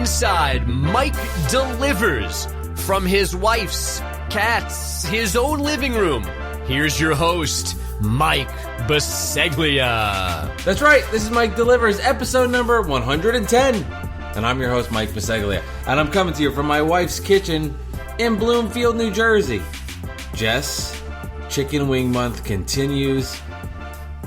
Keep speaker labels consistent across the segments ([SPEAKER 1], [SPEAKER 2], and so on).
[SPEAKER 1] inside Mike Delivers from his wife's, cat's, his own living room. Here's your host, Mike Biseglia.
[SPEAKER 2] That's right, this is Mike Delivers, episode number 110. And I'm your host, Mike Biseglia. And I'm coming to you from my wife's kitchen in Bloomfield, New Jersey. Jess, Chicken Wing Month continues.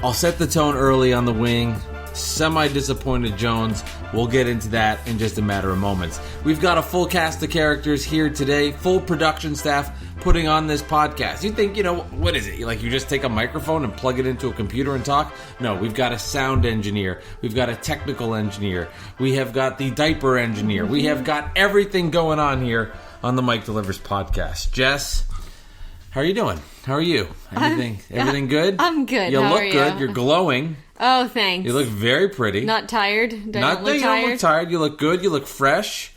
[SPEAKER 2] I'll set the tone early on the wing. Semi-disappointed Jones. We'll get into that in just a matter of moments. We've got a full cast of characters here today, full production staff putting on this podcast. You think, what is it? Like you just take a microphone and plug it into a computer and talk? No, we've got a sound engineer. We've got a technical engineer. We have got the diaper engineer. We have got everything going on here on the Mike Delivers podcast. Jess, how are you doing? How are you? Everything good?
[SPEAKER 3] I'm good.
[SPEAKER 2] You
[SPEAKER 3] How
[SPEAKER 2] look
[SPEAKER 3] are
[SPEAKER 2] good.
[SPEAKER 3] you?
[SPEAKER 2] You're glowing.
[SPEAKER 3] Oh, thanks.
[SPEAKER 2] You look very pretty.
[SPEAKER 3] Not tired?
[SPEAKER 2] You don't look tired. You look good. You look fresh.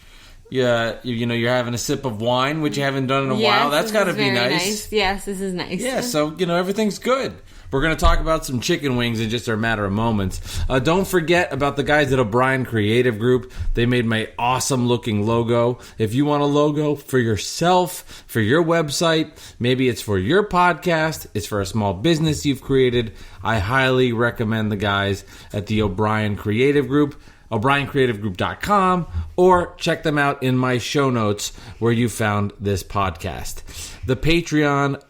[SPEAKER 2] You're having a sip of wine, which you haven't done in a while. That's got to be nice.
[SPEAKER 3] Yes, this is nice.
[SPEAKER 2] Yeah, so, everything's good. We're going to talk about some chicken wings in just a matter of moments. Don't forget about the guys at O'Brien Creative Group. They made my awesome-looking logo. If you want a logo for yourself, for your website, maybe it's for your podcast, it's for a small business you've created, I highly recommend the guys at the O'Brien Creative Group. O'BrienCreativeGroup.com, or check them out in my show notes where you found this podcast. The Patreon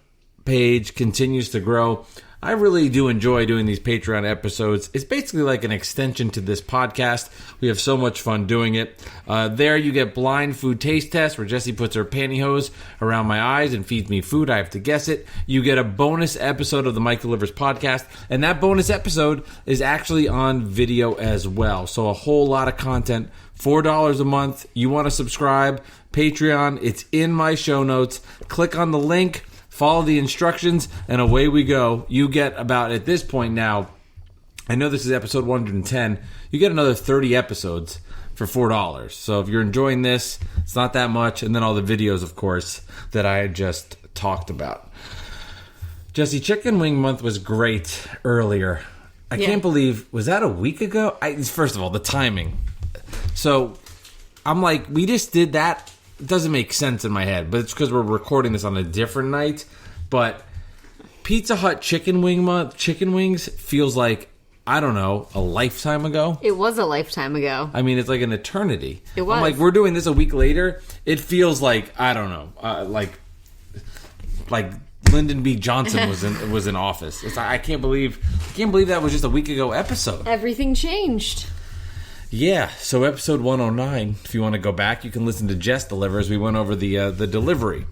[SPEAKER 2] page continues to grow. I really do enjoy doing these Patreon episodes. It's basically like an extension to this podcast. We have so much fun doing it. There you get blind food taste tests where Jessie puts her pantyhose around my eyes and feeds me food. I have to guess it. You get a bonus episode of the Mike Delivers podcast, and that bonus episode is actually on video as well. So a whole lot of content. $4 a month. You want to subscribe? Patreon. It's in my show notes. Click on the link. Follow the instructions, and away we go. You get about, at this point now, I know this is episode 110, you get another 30 episodes for $4. So if you're enjoying this, it's not that much, and then all the videos, of course, that I had just talked about. Jesse, Chicken Wing Month was great earlier. I can't believe, was that a week ago? First of all, the timing. So I'm like, we just did that. It doesn't make sense in my head, but it's because we're recording this on a different night. But Pizza Hut Chicken Wing Month, chicken wings feels like, I don't know, a lifetime ago.
[SPEAKER 3] It was a lifetime ago.
[SPEAKER 2] I mean, it's like an eternity.
[SPEAKER 3] It was.
[SPEAKER 2] I'm like, we're doing this a week later. It feels like, I don't know, like Lyndon B. Johnson was in office. It's like, I can't believe that was just a week ago episode.
[SPEAKER 3] Everything changed.
[SPEAKER 2] Yeah, so episode 109, if you want to go back, you can listen to Jess Delivers. We went over the delivery.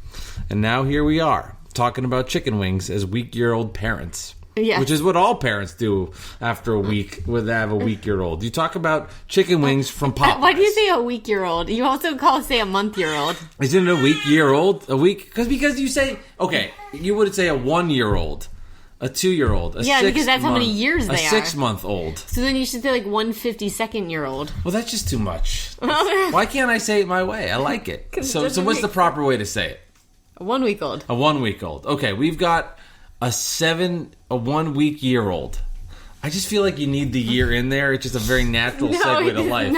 [SPEAKER 2] And now here we are, talking about chicken wings as week-year-old parents.
[SPEAKER 3] Yes.
[SPEAKER 2] Which is what all parents do after a week, when they have a week-year-old. You talk about chicken wings from Popeyes.
[SPEAKER 3] Why do you say a week-year-old? You also say a month-year-old.
[SPEAKER 2] Isn't it a week-year-old? A week? Because you say, okay, you would say a 1-year-old. A 2-year-old, a 6-month,
[SPEAKER 3] because that's how many years they are.
[SPEAKER 2] A 6-month-old.
[SPEAKER 3] So then you should say like 152nd-year-old.
[SPEAKER 2] Well, that's just too much. Why can't I say it my way? I like it. So what's the proper way to say it?
[SPEAKER 3] A 1-week-old.
[SPEAKER 2] A 1-week-old. Okay, we've got a 1-week-year-old. I just feel like you need the year in there. It's just a very natural segue to life.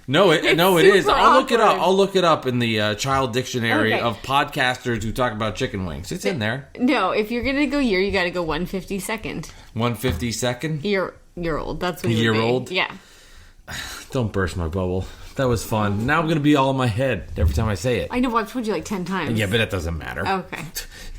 [SPEAKER 2] No, it is. I'll look it up in the child dictionary of podcasters who talk about chicken wings. It's in there.
[SPEAKER 3] No, if you're going to go year, you got to go 152nd.
[SPEAKER 2] 152nd?
[SPEAKER 3] Year-old. That's what
[SPEAKER 2] year-old?
[SPEAKER 3] Yeah.
[SPEAKER 2] Don't burst my bubble. That was fun. Now I'm going to be all in my head every time I say it.
[SPEAKER 3] I know, I've told you like 10 times.
[SPEAKER 2] Yeah, but that doesn't matter.
[SPEAKER 3] Okay.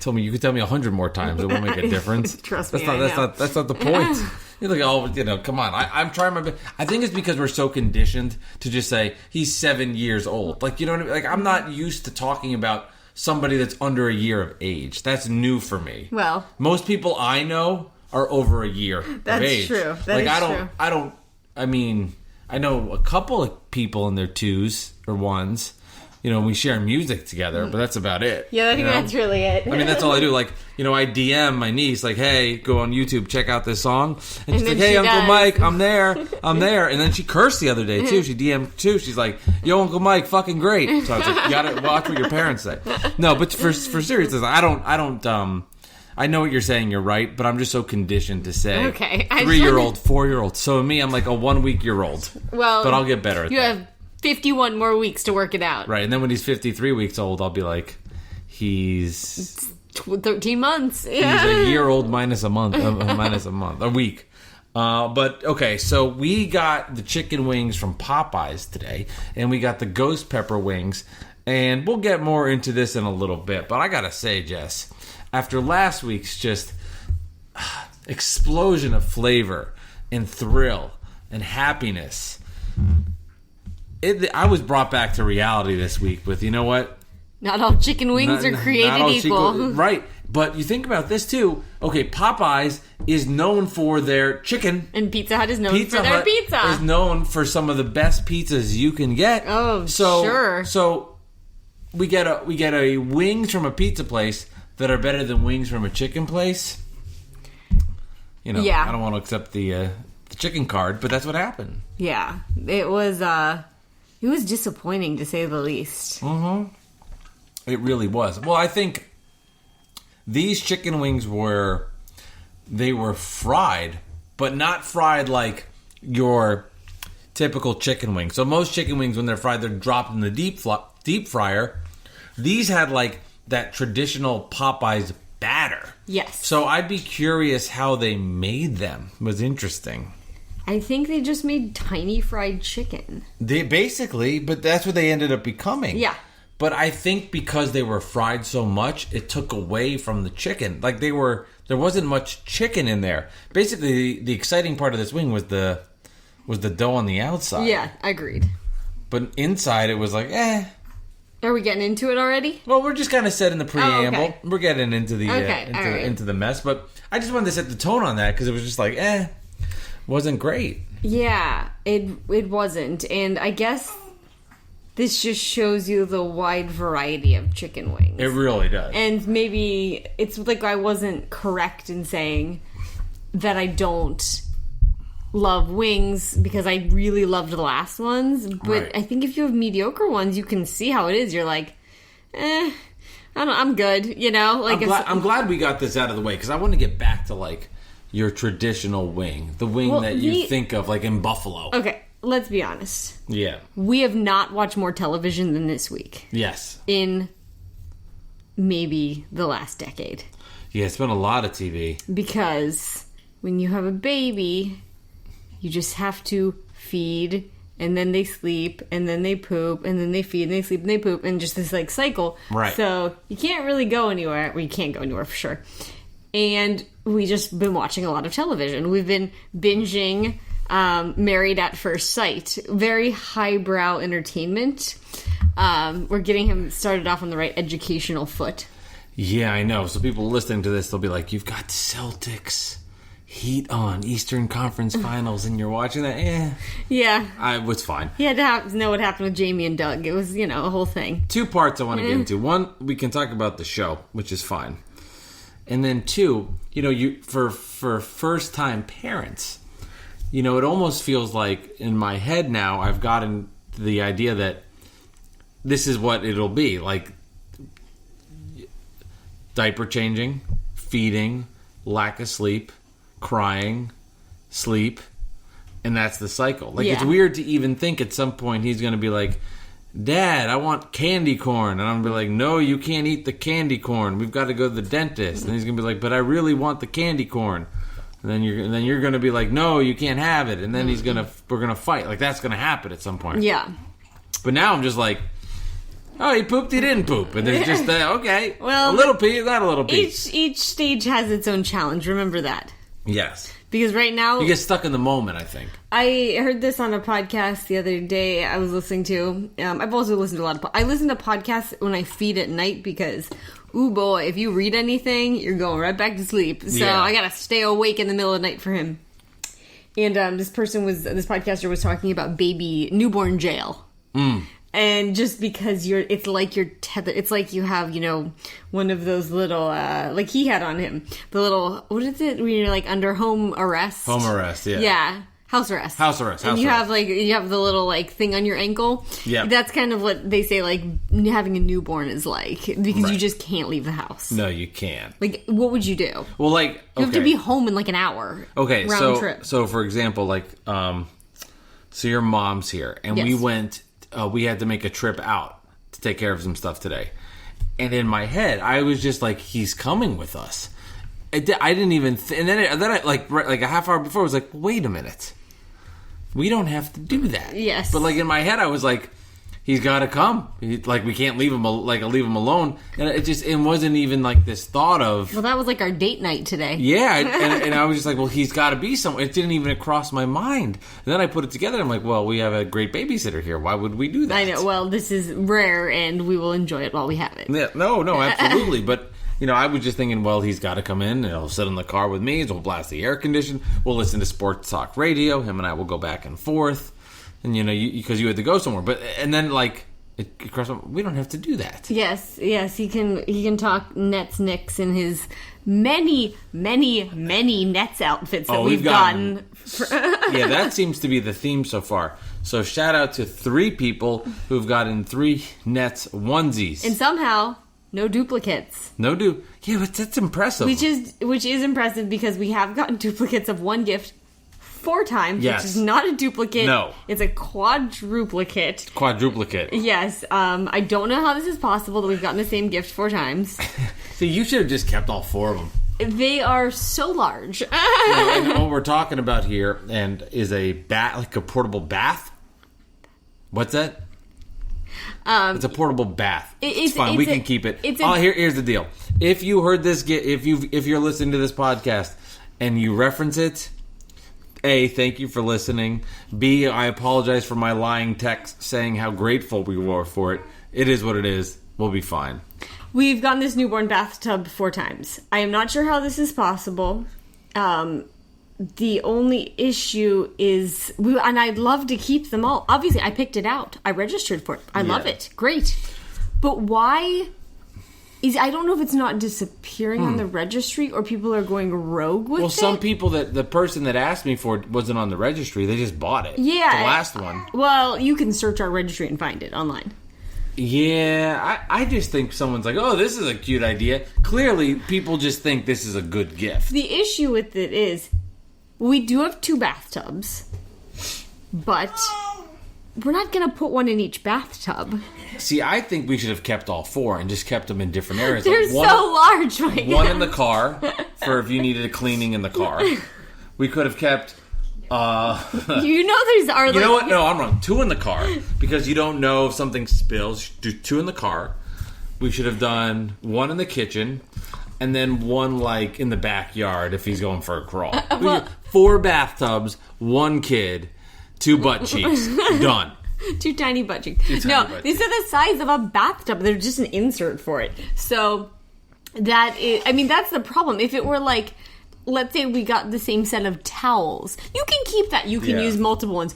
[SPEAKER 2] You could tell me 100 more times. It won't make a difference.
[SPEAKER 3] Trust me,
[SPEAKER 2] that's not the point. You're like, come on. I'm trying my best. I think it's because we're so conditioned to just say, he's 7 years old. Like, you know what I mean? Like, I'm not used to talking about somebody that's under a year of age. That's new for me.
[SPEAKER 3] Well.
[SPEAKER 2] Most people I know are over a year of age.
[SPEAKER 3] True.
[SPEAKER 2] I mean, I know a couple of people in their 2s or 1s. We share music together, but that's about it.
[SPEAKER 3] Yeah, I think that's really it.
[SPEAKER 2] I mean, that's all I do. Like, I DM my niece, like, hey, go on YouTube, check out this song. And she's like, hey, Uncle Mike, I'm there. And then she cursed the other day, too. She DM'd, too. She's like, yo, Uncle Mike, fucking great. So I was like, you gotta watch what your parents say. No, but for seriousness, I know what you're saying, you're right, but I'm just so conditioned to say 3-year-old, 4-year-old. So me, I'm like a 1-week-year-old.
[SPEAKER 3] Well,
[SPEAKER 2] but I'll get better at that.
[SPEAKER 3] You have 51 more weeks to work it out.
[SPEAKER 2] Right, and then when he's 53 weeks old, I'll be like, he's
[SPEAKER 3] 13 months.
[SPEAKER 2] he's
[SPEAKER 3] Yeah.
[SPEAKER 2] a year old minus a month, a week. But okay, so we got the chicken wings from Popeyes today, and we got the ghost pepper wings, and we'll get more into this in a little bit. But I gotta say, Jess, after last week's just explosion of flavor and thrill and happiness, I was brought back to reality this week with, you know what?
[SPEAKER 3] Not all chicken wings are created
[SPEAKER 2] Not all
[SPEAKER 3] equal.
[SPEAKER 2] right. But you think about this too. Okay, Popeyes is known for their chicken.
[SPEAKER 3] And Pizza Hut is known for their
[SPEAKER 2] Hut
[SPEAKER 3] pizza.
[SPEAKER 2] is known for some of the best pizzas you can get.
[SPEAKER 3] Oh,
[SPEAKER 2] so,
[SPEAKER 3] sure.
[SPEAKER 2] So we get a wings from a pizza place that are better than wings from a chicken place. You know,
[SPEAKER 3] Yeah.
[SPEAKER 2] I don't want to accept the chicken card, but that's what happened.
[SPEAKER 3] Yeah. It was disappointing to say the least.
[SPEAKER 2] It really was. Well, I think these chicken wings were fried, but not fried like your typical chicken wing. So most chicken wings, when they're fried, they're dropped in the deep fryer. These had like that traditional Popeyes batter.
[SPEAKER 3] Yes.
[SPEAKER 2] So I'd be curious how they made them. It was interesting.
[SPEAKER 3] I think they just made tiny fried chicken.
[SPEAKER 2] They basically, but that's what they ended up becoming.
[SPEAKER 3] Yeah.
[SPEAKER 2] But I think because they were fried so much, it took away from the chicken. Like there wasn't much chicken in there. Basically, the exciting part of this wing was the dough on the outside.
[SPEAKER 3] Yeah, agreed.
[SPEAKER 2] But inside, it was like, eh.
[SPEAKER 3] Are we getting into it already?
[SPEAKER 2] Well, we're just kind of setting the preamble.
[SPEAKER 3] okay.
[SPEAKER 2] We're getting into the
[SPEAKER 3] Okay,
[SPEAKER 2] into the mess. But I just wanted to set the tone on that because it was just like, wasn't great.
[SPEAKER 3] Yeah, it wasn't. And I guess this just shows you the wide variety of chicken wings.
[SPEAKER 2] It really does.
[SPEAKER 3] And maybe it's like I wasn't correct in saying that I don't love wings because I really loved the last ones. But
[SPEAKER 2] Right.
[SPEAKER 3] I think if you have mediocre ones, you can see how it is. You're like, I don't know, I'm good, you know? Like
[SPEAKER 2] I'm glad we got this out of the way because I want to get back to like your traditional wing, the wing that you think of like in Buffalo.
[SPEAKER 3] Okay, let's be honest.
[SPEAKER 2] Yeah.
[SPEAKER 3] We have not watched more television than this week.
[SPEAKER 2] Yes.
[SPEAKER 3] In maybe the last decade.
[SPEAKER 2] Yeah, it's been a lot of TV.
[SPEAKER 3] Because when you have a baby, you just have to feed, and then they sleep, and then they poop, and then they feed, and they sleep, and they poop, and just this like cycle.
[SPEAKER 2] Right.
[SPEAKER 3] So you can't really go anywhere. Well, you can't go anywhere for sure. And we just been watching a lot of television. We've been binging Married at First Sight. Very highbrow entertainment. We're getting him started off on the right educational foot.
[SPEAKER 2] Yeah, I know. So people listening to this, they'll be like, you've got Celtics Heat on Eastern Conference Finals, and you're watching that?
[SPEAKER 3] Yeah.
[SPEAKER 2] It was fine.
[SPEAKER 3] He had to know what happened with Jamie and Doug. It was, a whole thing.
[SPEAKER 2] 2 parts I want to get into. One, we can talk about the show, which is fine. And then 2, you for first-time parents, it almost feels like in my head now I've gotten the idea that this is what it'll be. Like diaper changing, feeding, lack of sleep, crying, sleep, and that's the cycle. Like It's weird to even think at some point he's going to be like, Dad, I want candy corn. And I'm going to be like, no, you can't eat the candy corn. We've got to go to the dentist. And he's going to be like, but I really want the candy corn. And then you're going to be like, no, you can't have it. And then we're going to fight. Like that's going to happen at some point.
[SPEAKER 3] Yeah.
[SPEAKER 2] But now I'm just like, oh, he pooped, he didn't poop. And there's just okay.
[SPEAKER 3] Well,
[SPEAKER 2] a little piece, not a little piece.
[SPEAKER 3] Each stage has its own challenge. Remember that.
[SPEAKER 2] Yes.
[SPEAKER 3] Because right now...
[SPEAKER 2] You get stuck in the moment, I think.
[SPEAKER 3] I heard this on a podcast the other day I was listening to. I've also listened to a lot of... I listen to podcasts when I feed at night because, ooh boy, if you read anything, you're going right back to sleep. So I gotta stay awake in the middle of the night for him. And this podcaster was talking about newborn jail. And just because it's like you're tethered, it's like you have, one of those little, like he had on him, the little, what is it, when you're like under home arrest?
[SPEAKER 2] Home arrest, yeah.
[SPEAKER 3] Yeah. House arrest. And you have the little like thing on your ankle.
[SPEAKER 2] Yeah.
[SPEAKER 3] That's kind of what they say like having a newborn is like. Because you just can't leave the house.
[SPEAKER 2] No, you can't.
[SPEAKER 3] Like, what would you do?
[SPEAKER 2] Well, like,
[SPEAKER 3] You have to be home in like an hour.
[SPEAKER 2] Okay,
[SPEAKER 3] round trip.
[SPEAKER 2] So for example, like, so your mom's here, and we went we had to make a trip out to take care of some stuff today. And in my head, I was just like, he's coming with us. I didn't even... and then I like a half hour before, I was like, wait a minute. We don't have to do that.
[SPEAKER 3] Yes.
[SPEAKER 2] But like in my head, I was like, he's got to come. Like we can't leave him alone. And it wasn't even like this thought of...
[SPEAKER 3] Well, that was like our date night today.
[SPEAKER 2] Yeah, and I was just like, well, he's got to be somewhere. It didn't even cross my mind. And then I put it together. I'm like, well, we have a great babysitter here. Why would we do that?
[SPEAKER 3] I know. Well, this is rare, and we will enjoy it while we have it.
[SPEAKER 2] Yeah, no, absolutely. But, I was just thinking, well, he's got to come in, and he'll sit in the car with me. We'll blast the air condition. We'll listen to sports talk radio. Him and I will go back and forth. And, because you had to go somewhere. And then, like... we don't have to do that. Yes,
[SPEAKER 3] he can talk Nets Knicks in his many Nets outfits that we've gotten.
[SPEAKER 2] Yeah, that seems to be the theme so far. So shout out to 3 people who've gotten 3 Nets onesies.
[SPEAKER 3] And somehow, no duplicates.
[SPEAKER 2] Yeah, but that's impressive.
[SPEAKER 3] Which is impressive because we have gotten duplicates of one gift 4 times,
[SPEAKER 2] yes.
[SPEAKER 3] Which is not a duplicate.
[SPEAKER 2] No.
[SPEAKER 3] It's a quadruplicate. Yes. I don't know how this is possible that we've gotten the same gift 4 times.
[SPEAKER 2] See, you should have just kept all 4 of them.
[SPEAKER 3] They are so large.
[SPEAKER 2] And what we're talking about here is a portable bath. What's that? It's a portable bath. It's fine. We can keep it. Here's the deal. If you heard this, if you're listening to this podcast and you reference it, A, thank you for listening. B, I apologize for my lying text saying how grateful we were for it. It is what it is. We'll be fine.
[SPEAKER 3] We've gotten this newborn bathtub 4 times. I am not sure how this is possible. The only issue is... and I'd love to keep them all. Obviously, I picked it out. I registered for it. I love it. Great. But why... I don't know if it's not disappearing on the registry or people are going rogue with it.
[SPEAKER 2] Well, some people the person that asked me for it wasn't on the registry. They just bought it.
[SPEAKER 3] Yeah.
[SPEAKER 2] The last one.
[SPEAKER 3] Well, you can search our registry and find it online.
[SPEAKER 2] Yeah, I just think someone's like, oh, this is a cute idea. Clearly, people just think this is a good gift.
[SPEAKER 3] The issue with it is we do have 2 bathtubs, but we're not going to put one in each bathtub.
[SPEAKER 2] See, I think we should have kept all 4 and just kept them in different areas.
[SPEAKER 3] They're so large right now.
[SPEAKER 2] One in the car for if you needed a cleaning in the car. We could have kept...
[SPEAKER 3] these are... You know
[SPEAKER 2] what? No, I'm wrong. 2 in the car because you don't know if something spills. Do 2 in the car. We should have done 1 in the kitchen and then 1 in the backyard if he's going for a crawl. 4 bathtubs, 1 kid, 2 butt cheeks. Done.
[SPEAKER 3] 2 tiny butt cheeks. These are the size of a bathtub. They're just an insert for it. So that's the problem. If it were let's say we got the same set of towels, you can keep that. You can use multiple ones.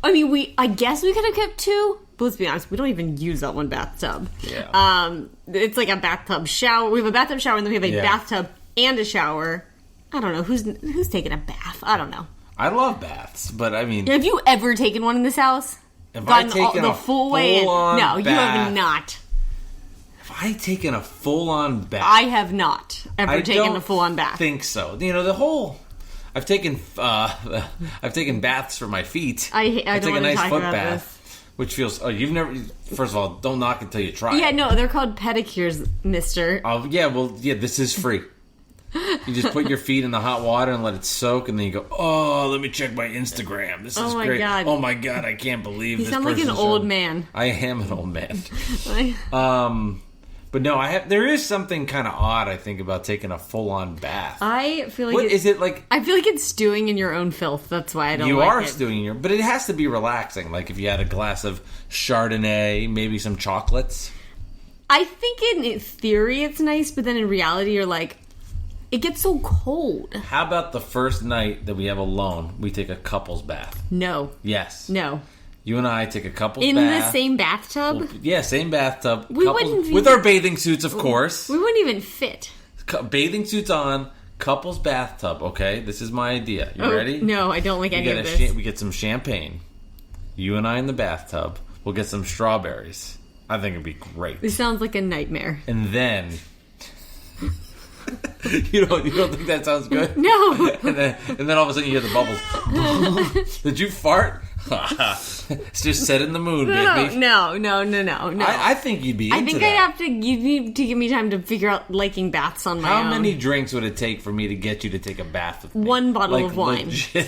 [SPEAKER 3] I guess we could have kept 2. But let's be honest, we don't even use that one bathtub.
[SPEAKER 2] Yeah.
[SPEAKER 3] It's like a bathtub shower. We have a bathtub shower and then we have a bathtub and a shower. I don't know who's taking a bath. I don't know.
[SPEAKER 2] I love baths, but I mean,
[SPEAKER 3] have you ever taken one in this house?
[SPEAKER 2] Have I taken a full-on
[SPEAKER 3] No,
[SPEAKER 2] bath?
[SPEAKER 3] you have not.
[SPEAKER 2] Have I taken a full-on bath?
[SPEAKER 3] I have not ever taken a full-on bath.
[SPEAKER 2] I think so. I've taken baths for my feet.
[SPEAKER 3] I
[SPEAKER 2] take a nice foot bath, which feels. Oh, you've never. First of all, don't knock until you try.
[SPEAKER 3] Yeah, no, they're called pedicures, mister.
[SPEAKER 2] Oh yeah, this is free. You just put your feet in the hot water and let it soak, and then you go, oh, let me check my Instagram. This is great.
[SPEAKER 3] God.
[SPEAKER 2] Oh my god, I can't believe this.
[SPEAKER 3] You sound like an old man.
[SPEAKER 2] I am an old man. But no, there is something kind of odd, I think, about taking a full-on bath.
[SPEAKER 3] I feel like
[SPEAKER 2] what is it like?
[SPEAKER 3] I feel like it's stewing in your own filth. That's why I don't.
[SPEAKER 2] You are stewing in your, but it has to be relaxing. Like if you had a glass of Chardonnay, maybe some chocolates.
[SPEAKER 3] I think in theory it's nice, but then in reality you're like, it gets so cold.
[SPEAKER 2] How about the first night that we have alone, we take a couple's bath?
[SPEAKER 3] No.
[SPEAKER 2] Yes.
[SPEAKER 3] No.
[SPEAKER 2] You and I take a couple's bath.
[SPEAKER 3] In the same bathtub?
[SPEAKER 2] Well, yeah, same bathtub.
[SPEAKER 3] We wouldn't
[SPEAKER 2] with our bathing suits, of course.
[SPEAKER 3] We wouldn't even fit.
[SPEAKER 2] Bathing suits on, couple's bathtub, okay? This is my idea. You ready?
[SPEAKER 3] No, I don't like any of this.
[SPEAKER 2] We get some champagne. You and I in the bathtub. We'll get some strawberries. I think it'd be great.
[SPEAKER 3] This sounds like a nightmare.
[SPEAKER 2] And then... you don't think that sounds good?
[SPEAKER 3] No.
[SPEAKER 2] and then all of a sudden you hear the bubbles. Did you fart? It's just set in the mood, baby.
[SPEAKER 3] No.
[SPEAKER 2] I think you'd be into
[SPEAKER 3] I think
[SPEAKER 2] that.
[SPEAKER 3] you need to give me time to figure out liking baths on my own.
[SPEAKER 2] How many drinks would it take for me to get you to take a bath with me?
[SPEAKER 3] 1 bottle of wine.
[SPEAKER 2] Legit,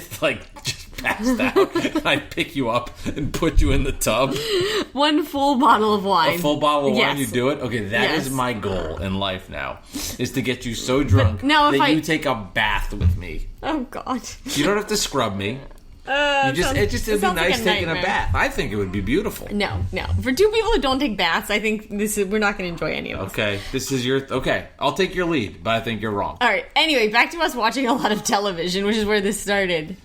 [SPEAKER 2] just passed out. I'd pick you up and put you in the tub.
[SPEAKER 3] 1 full bottle of wine.
[SPEAKER 2] A full bottle of wine,
[SPEAKER 3] Yes.
[SPEAKER 2] you do it? Okay, that
[SPEAKER 3] Yes.
[SPEAKER 2] is my goal in life now. Is to get you so drunk
[SPEAKER 3] now if
[SPEAKER 2] that
[SPEAKER 3] I-
[SPEAKER 2] you take a bath with me.
[SPEAKER 3] Oh, God.
[SPEAKER 2] You don't have to scrub me. It'd be nice taking a bath. I think it would be beautiful.
[SPEAKER 3] No. For 2 people who don't take baths, I think we're not going to enjoy any of this.
[SPEAKER 2] Okay, this is your... Okay, I'll take your lead, but I think you're wrong.
[SPEAKER 3] All right. Anyway, back to us watching a lot of television, which is where this started.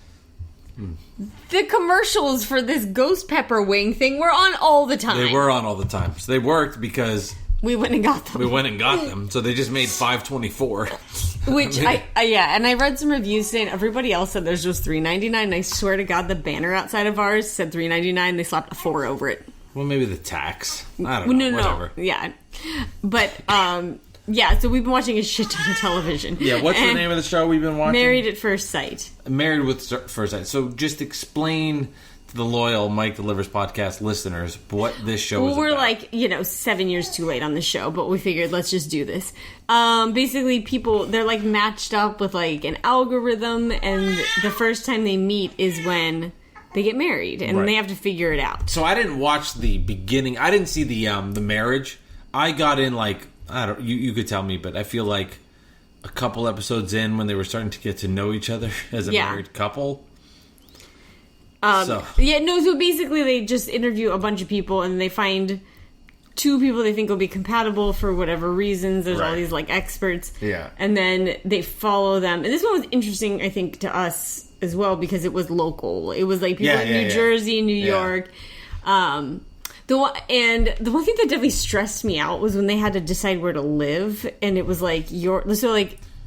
[SPEAKER 3] The commercials for this ghost pepper wing thing were on all the time.
[SPEAKER 2] They were on all the time. So they worked because...
[SPEAKER 3] We went and got them.
[SPEAKER 2] We went and got them, so they just made $5.24.
[SPEAKER 3] Which and I read some reviews saying everybody else said theirs was $3.99. And I swear to God, the banner outside of ours said $3.99. They slapped a 4 over it.
[SPEAKER 2] Well, maybe the tax. I don't know. Whatever.
[SPEAKER 3] Yeah, but so we've been watching a shit ton of television.
[SPEAKER 2] Yeah, what's the name of the show we've been watching?
[SPEAKER 3] Married at First Sight.
[SPEAKER 2] Married with First Sight. So just explain to the loyal Mike Delivers podcast listeners what this show is
[SPEAKER 3] We're
[SPEAKER 2] about.
[SPEAKER 3] 7 years too late on the show, but we figured let's just do this. Basically, people, they're matched up with an algorithm, and the first time they meet is when they get married, and they have to figure it out.
[SPEAKER 2] So I didn't watch the beginning. I didn't see the marriage. I got in I don't. You could tell me, but I feel like a couple episodes in when they were starting to get to know each other as a married couple.
[SPEAKER 3] So basically they just interview a bunch of people and they find 2 people they think will be compatible for whatever reasons. There's all these experts.
[SPEAKER 2] Yeah. And
[SPEAKER 3] then they follow them. And this one was interesting, I think, to us as well because it was local. It was people in New Jersey, New York. The one thing that definitely stressed me out was when they had to decide where to live, and it was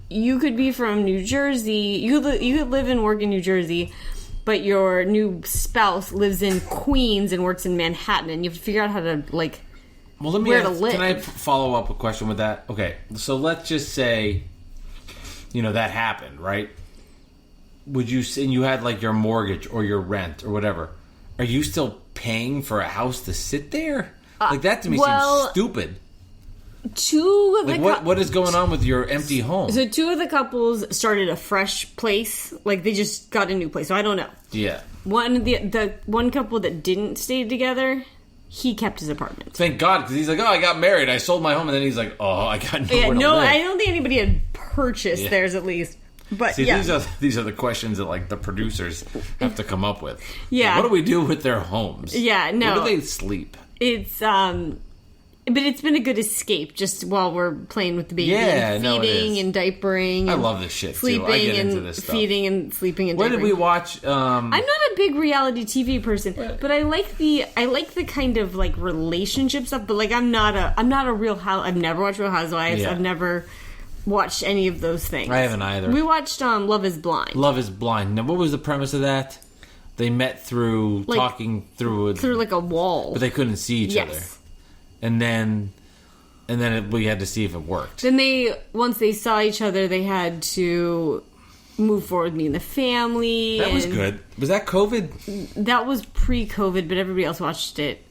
[SPEAKER 3] you could be from New Jersey, you could live and work in New Jersey, but your new spouse lives in Queens and works in Manhattan, and you have to figure out how to where to live.
[SPEAKER 2] Can I follow up a question with that? Okay, so let's just say, that happened, right? Would you say you had your mortgage or your rent or whatever? Are you still paying for a house to sit there? That to me seems stupid.
[SPEAKER 3] 2 of the
[SPEAKER 2] what is going on with your empty home?
[SPEAKER 3] So 2 of the couples started a fresh place. They just got a new place. So I don't know.
[SPEAKER 2] Yeah.
[SPEAKER 3] The one couple that didn't stay together, he kept his apartment.
[SPEAKER 2] Thank God, because he's I got married, I sold my home, and then he's I got nowhere to live.
[SPEAKER 3] I don't think anybody had purchased theirs at least. But
[SPEAKER 2] see, these are the questions that the producers have to come up with.
[SPEAKER 3] Yeah.
[SPEAKER 2] What do we do with their homes?
[SPEAKER 3] Yeah, no.
[SPEAKER 2] Where do they sleep?
[SPEAKER 3] It's but it's been a good escape just while we're playing with the baby and feeding and diapering.
[SPEAKER 2] I love this shit
[SPEAKER 3] sleeping
[SPEAKER 2] too. I get into
[SPEAKER 3] and
[SPEAKER 2] this stuff.
[SPEAKER 3] Feeding and sleeping and
[SPEAKER 2] what
[SPEAKER 3] diapering.
[SPEAKER 2] Did we watch?
[SPEAKER 3] I'm not a big reality TV person, but I like the kind of relationship stuff. But I'm not a real house. I've never watched Real Housewives.
[SPEAKER 2] Yeah.
[SPEAKER 3] I've never watched any of those things.
[SPEAKER 2] I haven't either.
[SPEAKER 3] We watched Love Is Blind.
[SPEAKER 2] Love Is Blind. Now, what was the premise of that? They met through talking through
[SPEAKER 3] a wall,
[SPEAKER 2] but they couldn't see each other. And then we had to see if it worked.
[SPEAKER 3] Then once they saw each other, they had to move forward with meeting the family.
[SPEAKER 2] That was good. Was that COVID?
[SPEAKER 3] That was pre-COVID, but everybody else watched it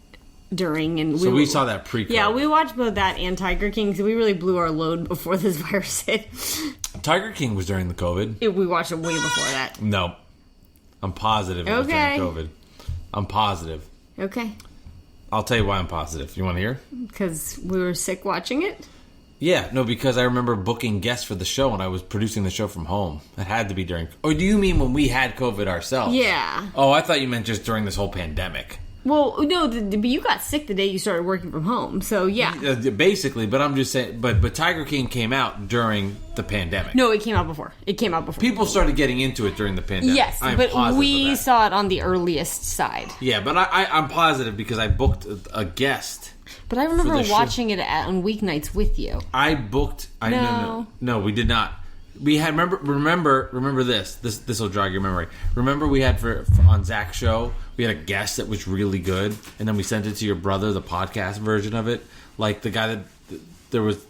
[SPEAKER 3] during. And
[SPEAKER 2] we saw that pre-COVID.
[SPEAKER 3] Yeah, we watched both that and Tiger King, so we really blew our load before this virus hit.
[SPEAKER 2] Tiger King was during the COVID.
[SPEAKER 3] We watched it way before that.
[SPEAKER 2] No. I'm positive it was during COVID. I'm positive.
[SPEAKER 3] Okay.
[SPEAKER 2] I'll tell you why I'm positive. You want to hear?
[SPEAKER 3] Because we were sick watching it?
[SPEAKER 2] Yeah, no, because I remember booking guests for the show and I was producing the show from home. It had to be during... Or do you mean when we had COVID ourselves?
[SPEAKER 3] Yeah.
[SPEAKER 2] Oh, I thought you meant just during this whole pandemic.
[SPEAKER 3] Well, no, but you got sick the day you started working from home, so yeah.
[SPEAKER 2] Basically, but I'm just saying... But Tiger King came out during the pandemic.
[SPEAKER 3] No, it came out before.
[SPEAKER 2] People started getting into it during the pandemic.
[SPEAKER 3] Yes, but we saw it on the earliest side.
[SPEAKER 2] Yeah, but I'm positive because I booked a guest.
[SPEAKER 3] But I remember watching it on weeknights with you.
[SPEAKER 2] I booked... No, we did not. We had... Remember this. This will jog your memory. Remember we had for on Zach's show, we had a guest that was really good, and then we sent it to your brother, the podcast version of it. The guy that... There was...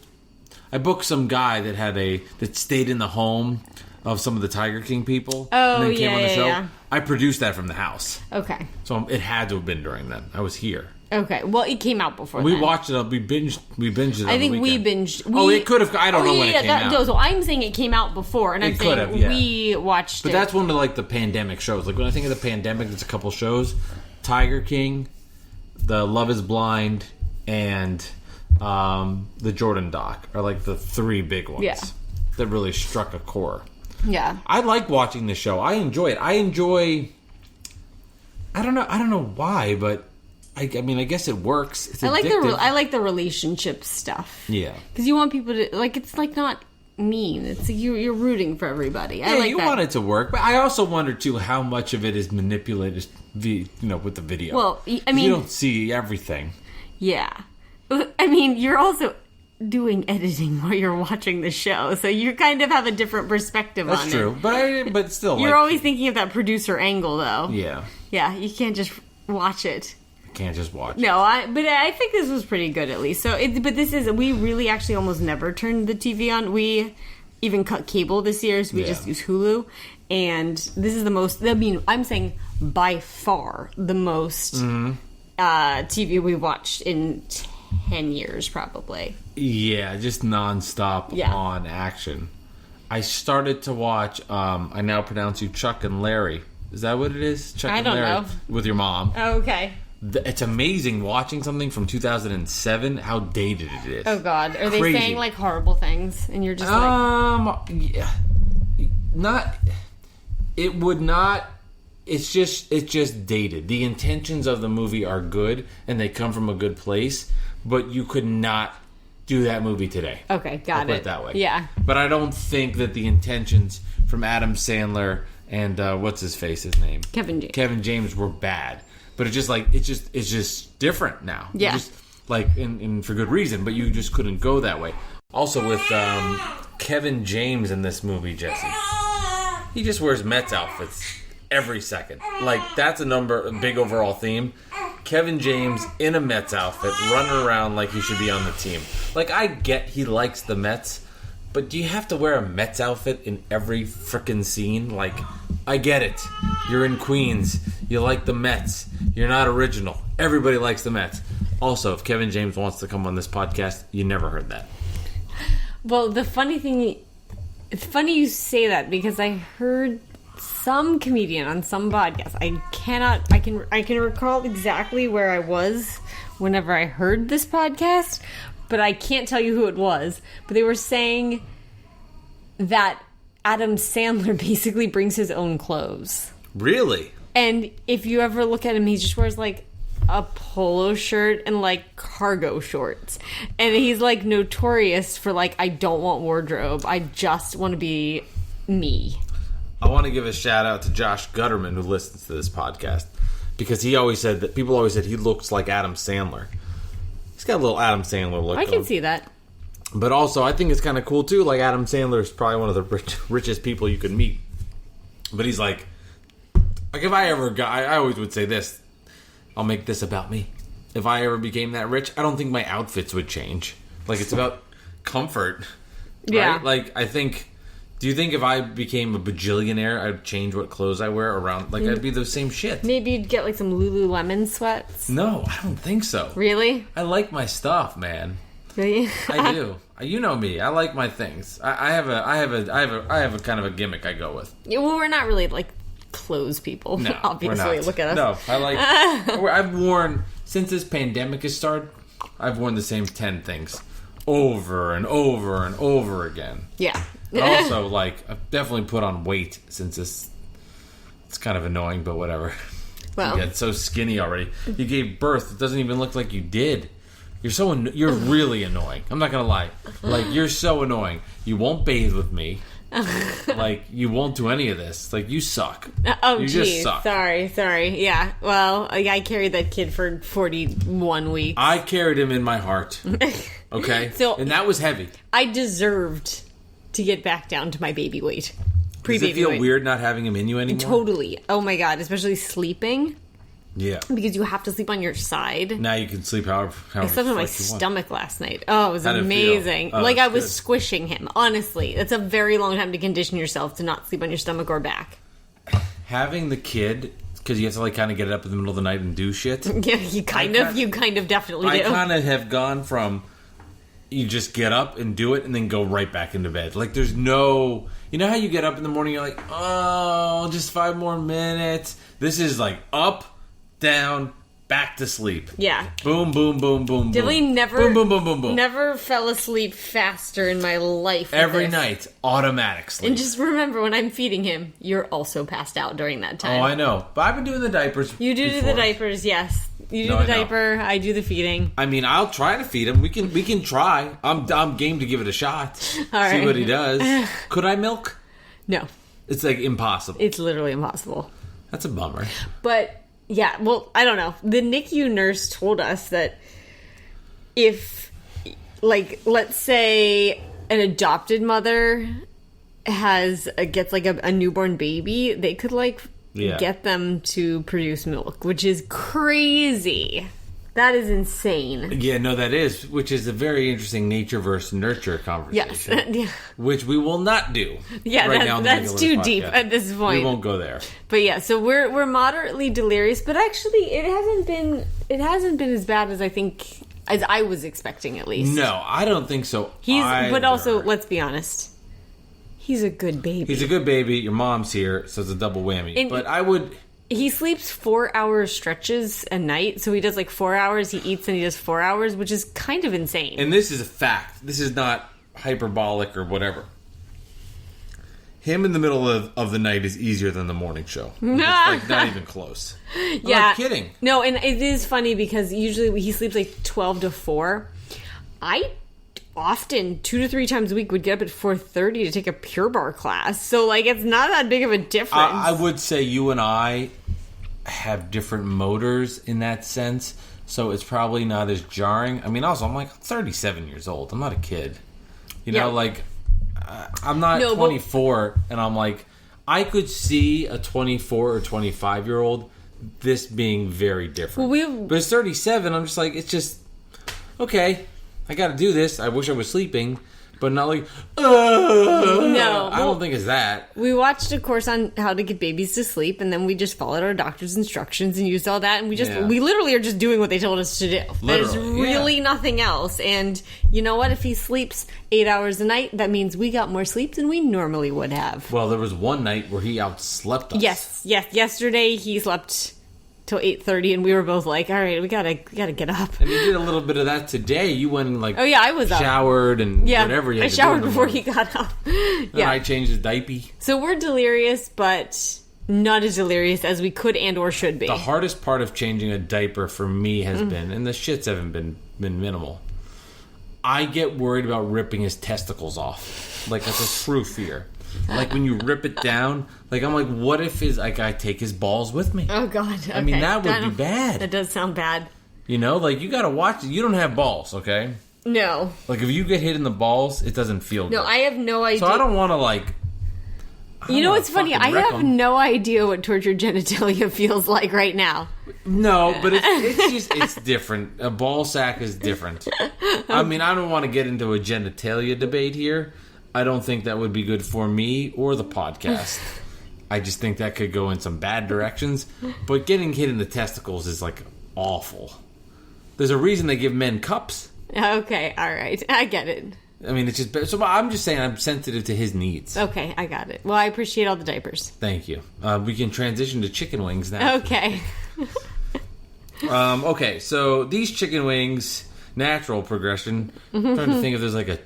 [SPEAKER 2] I booked some guy that stayed in the home of some of the Tiger King people.
[SPEAKER 3] Oh,
[SPEAKER 2] and then came on the show.
[SPEAKER 3] yeah.
[SPEAKER 2] I produced that from the house.
[SPEAKER 3] Okay.
[SPEAKER 2] So it had to have been during then. I was here.
[SPEAKER 3] Okay. Well, it came out before
[SPEAKER 2] We
[SPEAKER 3] then.
[SPEAKER 2] watched it. We binged it on
[SPEAKER 3] I think
[SPEAKER 2] the
[SPEAKER 3] we
[SPEAKER 2] weekend.
[SPEAKER 3] binged.
[SPEAKER 2] It could have. I don't know when it came out.
[SPEAKER 3] No, so I'm saying it came out before, and I'm
[SPEAKER 2] It
[SPEAKER 3] saying
[SPEAKER 2] could have, yeah.
[SPEAKER 3] we watched
[SPEAKER 2] But
[SPEAKER 3] it.
[SPEAKER 2] that's one of like the pandemic shows. Like when I think of the pandemic, there's a couple shows: Tiger King, The Love Is Blind, and the Jordan doc are like the three big ones
[SPEAKER 3] Yeah.
[SPEAKER 2] that really struck a core.
[SPEAKER 3] Yeah.
[SPEAKER 2] I like watching the show. I enjoy it. I don't know why, but I mean, I guess it works. It's addictive.
[SPEAKER 3] I like the relationship stuff.
[SPEAKER 2] Yeah.
[SPEAKER 3] Because you want people to like. It's like not mean. It's like you're rooting for everybody. I
[SPEAKER 2] Yeah,
[SPEAKER 3] like
[SPEAKER 2] you
[SPEAKER 3] that.
[SPEAKER 2] want it to work, but I also wonder too how much of it is manipulated, with the video.
[SPEAKER 3] Well, I mean,
[SPEAKER 2] you don't see everything.
[SPEAKER 3] Yeah. I mean, you're also doing editing while you're watching the show, so you kind of have a different perspective on it.
[SPEAKER 2] That's true, but still,
[SPEAKER 3] You're always thinking of that producer angle, though.
[SPEAKER 2] yeah.
[SPEAKER 3] Yeah, you can't just watch it.
[SPEAKER 2] Can't just watch.
[SPEAKER 3] No, but I think this was pretty good at least. So, we really actually almost never turned the TV on. We even cut cable this year, so we just use Hulu. And this is the most. I mean, I'm saying by far the most TV we've watched in 10 years, probably.
[SPEAKER 2] Yeah, just nonstop on action. I started to watch. I now pronounce you Chuck and Larry. Is that what it is? Chuck and
[SPEAKER 3] don't
[SPEAKER 2] Larry
[SPEAKER 3] know.
[SPEAKER 2] With your mom.
[SPEAKER 3] Oh, okay.
[SPEAKER 2] It's amazing watching something from 2007. How dated it is.
[SPEAKER 3] Oh God, are they
[SPEAKER 2] Crazy.
[SPEAKER 3] saying like horrible things, and you're just
[SPEAKER 2] Yeah, not. It would not. It's just dated. The intentions of the movie are good, and they come from a good place. But you could not do that movie today.
[SPEAKER 3] okay, got
[SPEAKER 2] I'll put it that way.
[SPEAKER 3] Yeah,
[SPEAKER 2] But I don't think that the intentions from Adam Sandler and what's his name, Kevin James were bad. But it's just different now.
[SPEAKER 3] Yeah.
[SPEAKER 2] Just, like, and for good reason. But you just couldn't go that way. Also with Kevin James in this movie, Jesse, he just wears Mets outfits every second. Like, that's a big overall theme. Kevin James in a Mets outfit, running around like he should be on the team. Like, I get he likes the Mets, but do you have to wear a Mets outfit in every frickin' scene? Like, I get it. You're in Queens. You like the Mets. You're not original. Everybody likes the Mets. Also, if Kevin James wants to come on this podcast, you never heard that.
[SPEAKER 3] Well, the funny thing, it's funny you say that because I heard some comedian on some podcast. I can recall exactly where I was whenever I heard this podcast, but I can't tell you who it was. But they were saying that Adam Sandler basically brings his own clothes.
[SPEAKER 2] Really?
[SPEAKER 3] And if you ever look at him, he just wears like a polo shirt and like cargo shorts. And he's like notorious for like, I don't want wardrobe. I just want to be me.
[SPEAKER 2] I want to give a shout out to Josh Gutterman, who listens to this podcast, because he always said that people always said he looks like Adam Sandler. He's got a little Adam Sandler look.
[SPEAKER 3] I can see that.
[SPEAKER 2] But also, I think it's kind of cool too. Like, Adam Sandler is probably one of the richest people you could meet. But he's like if I ever got, I always would say this. I'll make this about me. If I ever became that rich, I don't think my outfits would change. Like, it's about comfort. Right?
[SPEAKER 3] Yeah.
[SPEAKER 2] Like, I think. Do you think if I became a bajillionaire, I'd change what clothes I wear around? Like, I'd be the same shit.
[SPEAKER 3] Maybe you'd get like some Lululemon sweats.
[SPEAKER 2] No, I don't think so.
[SPEAKER 3] Really?
[SPEAKER 2] I like my stuff, man.
[SPEAKER 3] Really?
[SPEAKER 2] I do. You know me. I like my things. I have a kind of a gimmick I go with.
[SPEAKER 3] Yeah, well, we're not really like clothes people.
[SPEAKER 2] No,
[SPEAKER 3] obviously.
[SPEAKER 2] we're not.
[SPEAKER 3] Look at us.
[SPEAKER 2] No, I like. I've worn since this pandemic has started. I've worn the same 10 things over and over and over again.
[SPEAKER 3] Yeah.
[SPEAKER 2] But also, like, I've definitely put on weight since this. It's kind of annoying, but whatever.
[SPEAKER 3] Well,
[SPEAKER 2] You get so skinny already. You gave birth. It doesn't even look like you did. You're really annoying. I'm not gonna lie. Like, you're so annoying. You won't bathe with me. Like, you won't do any of this. Like, you suck.
[SPEAKER 3] oh,
[SPEAKER 2] you
[SPEAKER 3] geez.
[SPEAKER 2] just suck.
[SPEAKER 3] Sorry. Yeah. Well, I carried that kid for 41 weeks.
[SPEAKER 2] I carried him in my heart. Okay?
[SPEAKER 3] So-
[SPEAKER 2] and that was heavy.
[SPEAKER 3] I deserved to get back down to my baby weight.
[SPEAKER 2] Does
[SPEAKER 3] Pre-baby
[SPEAKER 2] it feel
[SPEAKER 3] weight.
[SPEAKER 2] weird not having him in you anymore?
[SPEAKER 3] Totally. Oh my God. Especially sleeping.
[SPEAKER 2] Yeah.
[SPEAKER 3] Because you have to sleep on your side.
[SPEAKER 2] Now you can sleep however
[SPEAKER 3] I slept on my stomach last night. Oh, it was amazing.
[SPEAKER 2] Oh,
[SPEAKER 3] like I was
[SPEAKER 2] good.
[SPEAKER 3] squishing him. Honestly, it's a very long time to condition yourself to not sleep on your stomach or back.
[SPEAKER 2] Having the kid, because you have to like kind of get it up in the middle of the night and do shit.
[SPEAKER 3] Yeah, you kind of definitely do.
[SPEAKER 2] I kind of have gone from you just get up and do it and then go right back into bed. Like there's no, you know how you get up in the morning, you're like, oh, just 5 more minutes. This is like up, down, back to sleep.
[SPEAKER 3] Yeah.
[SPEAKER 2] Boom, boom, boom, boom,
[SPEAKER 3] Definitely
[SPEAKER 2] boom.
[SPEAKER 3] never,
[SPEAKER 2] boom, boom, boom, boom, boom.
[SPEAKER 3] Never fell asleep faster in my life.
[SPEAKER 2] Every night, automatic sleep.
[SPEAKER 3] And just remember, when I'm feeding him, you're also passed out during that time.
[SPEAKER 2] Oh, I know. But I've been doing the diapers.
[SPEAKER 3] You do
[SPEAKER 2] before.
[SPEAKER 3] the diapers, yes. You do
[SPEAKER 2] No,
[SPEAKER 3] the
[SPEAKER 2] I know.
[SPEAKER 3] diaper. I do the feeding.
[SPEAKER 2] I mean, I'll try to feed him. We can try. I'm game to give it a shot.
[SPEAKER 3] All right.
[SPEAKER 2] See what he does. Could I milk?
[SPEAKER 3] No,
[SPEAKER 2] It's like impossible.
[SPEAKER 3] it's literally impossible.
[SPEAKER 2] That's a bummer.
[SPEAKER 3] But yeah, well, I don't know. The NICU nurse told us that if, like, let's say an adopted mother gets like a newborn baby, they could like get them to produce milk, which is crazy. That is insane.
[SPEAKER 2] Yeah, no, that is, which is a very interesting nature versus nurture conversation.
[SPEAKER 3] Yes. Yeah.
[SPEAKER 2] Which we will not do.
[SPEAKER 3] Yeah,
[SPEAKER 2] right now on the
[SPEAKER 3] that's too
[SPEAKER 2] Regulars
[SPEAKER 3] deep
[SPEAKER 2] podcast.
[SPEAKER 3] at this point.
[SPEAKER 2] We won't go there.
[SPEAKER 3] But yeah, so we're moderately delirious, but actually it hasn't been as bad as I was expecting, at least.
[SPEAKER 2] No, I don't think so.
[SPEAKER 3] But also, let's be honest, he's a good baby.
[SPEAKER 2] He's a good baby. Your mom's here, so it's a double whammy.
[SPEAKER 3] And
[SPEAKER 2] but I would.
[SPEAKER 3] He sleeps 4-hour stretches a night, so he does like 4 hours. He eats and he does 4 hours, which is kind of insane.
[SPEAKER 2] And this is a fact. This is not hyperbolic or whatever. Him in the middle of the night is easier than the morning show. It's like not even close. I'm not kidding.
[SPEAKER 3] No, and it is funny because usually he sleeps like 12 to 4. I often 2 to 3 times a week would get up at 4:30 to take a Pure Barre class. So like it's not that big of a difference.
[SPEAKER 2] I would say you and I have different motors in that sense, so it's probably not as jarring. I mean, also I'm like 37 years old. I'm not a kid. You know, like I'm not 24, and I'm like I could see a 24 or 25 year old this being very different. But it's 37. I'm just like it's just okay. I got to do this. I wish I was sleeping, but not like, no. I don't think it's that.
[SPEAKER 3] We watched a course on how to get babies to sleep, and then we just followed our doctor's instructions and used all that, and we literally are just doing what they told us to do. There's really nothing else. And you know what? If he sleeps 8 hours a night, that means we got more sleep than we normally would have.
[SPEAKER 2] Well, there was one night where he outslept us.
[SPEAKER 3] Yes. Yesterday he slept till 8:30, and we were both like, all right, we gotta get up.
[SPEAKER 2] And you did a little bit of that today. You went and like,
[SPEAKER 3] I was
[SPEAKER 2] showered
[SPEAKER 3] up.
[SPEAKER 2] and whatever. You had
[SPEAKER 3] I showered before he got up.
[SPEAKER 2] And I changed his diaper.
[SPEAKER 3] So we're delirious, but not as delirious as we could and or should be.
[SPEAKER 2] The hardest part of changing a diaper for me has been, and the shits haven't been minimal. I get worried about ripping his testicles off. Like that's a true fear. Like when you rip it down, like I'm like, what if I take his balls with me?
[SPEAKER 3] Oh God! Okay.
[SPEAKER 2] I mean, that would be bad.
[SPEAKER 3] That does sound bad.
[SPEAKER 2] You know, like you gotta watch it. You don't have balls, okay?
[SPEAKER 3] No.
[SPEAKER 2] Like if you get hit in the balls, it doesn't feel good.
[SPEAKER 3] No, I have no idea.
[SPEAKER 2] So I don't want to like.
[SPEAKER 3] You know what's funny? I have no idea what tortured genitalia feels like right now.
[SPEAKER 2] No, but it's different. A ball sack is different. I mean, I don't want to get into a genitalia debate here. I don't think that would be good for me or the podcast. I just think that could go in some bad directions. But getting hit in the testicles is like awful. There's a reason they give men cups.
[SPEAKER 3] Okay, all right. I get it.
[SPEAKER 2] I mean, it's just... So I'm just saying I'm sensitive to his needs.
[SPEAKER 3] Okay, I got it. Well, I appreciate all the diapers.
[SPEAKER 2] Thank you. We can transition to chicken wings now.
[SPEAKER 3] Okay.
[SPEAKER 2] Okay, so these chicken wings, natural progression. I'm trying to think if there's like a...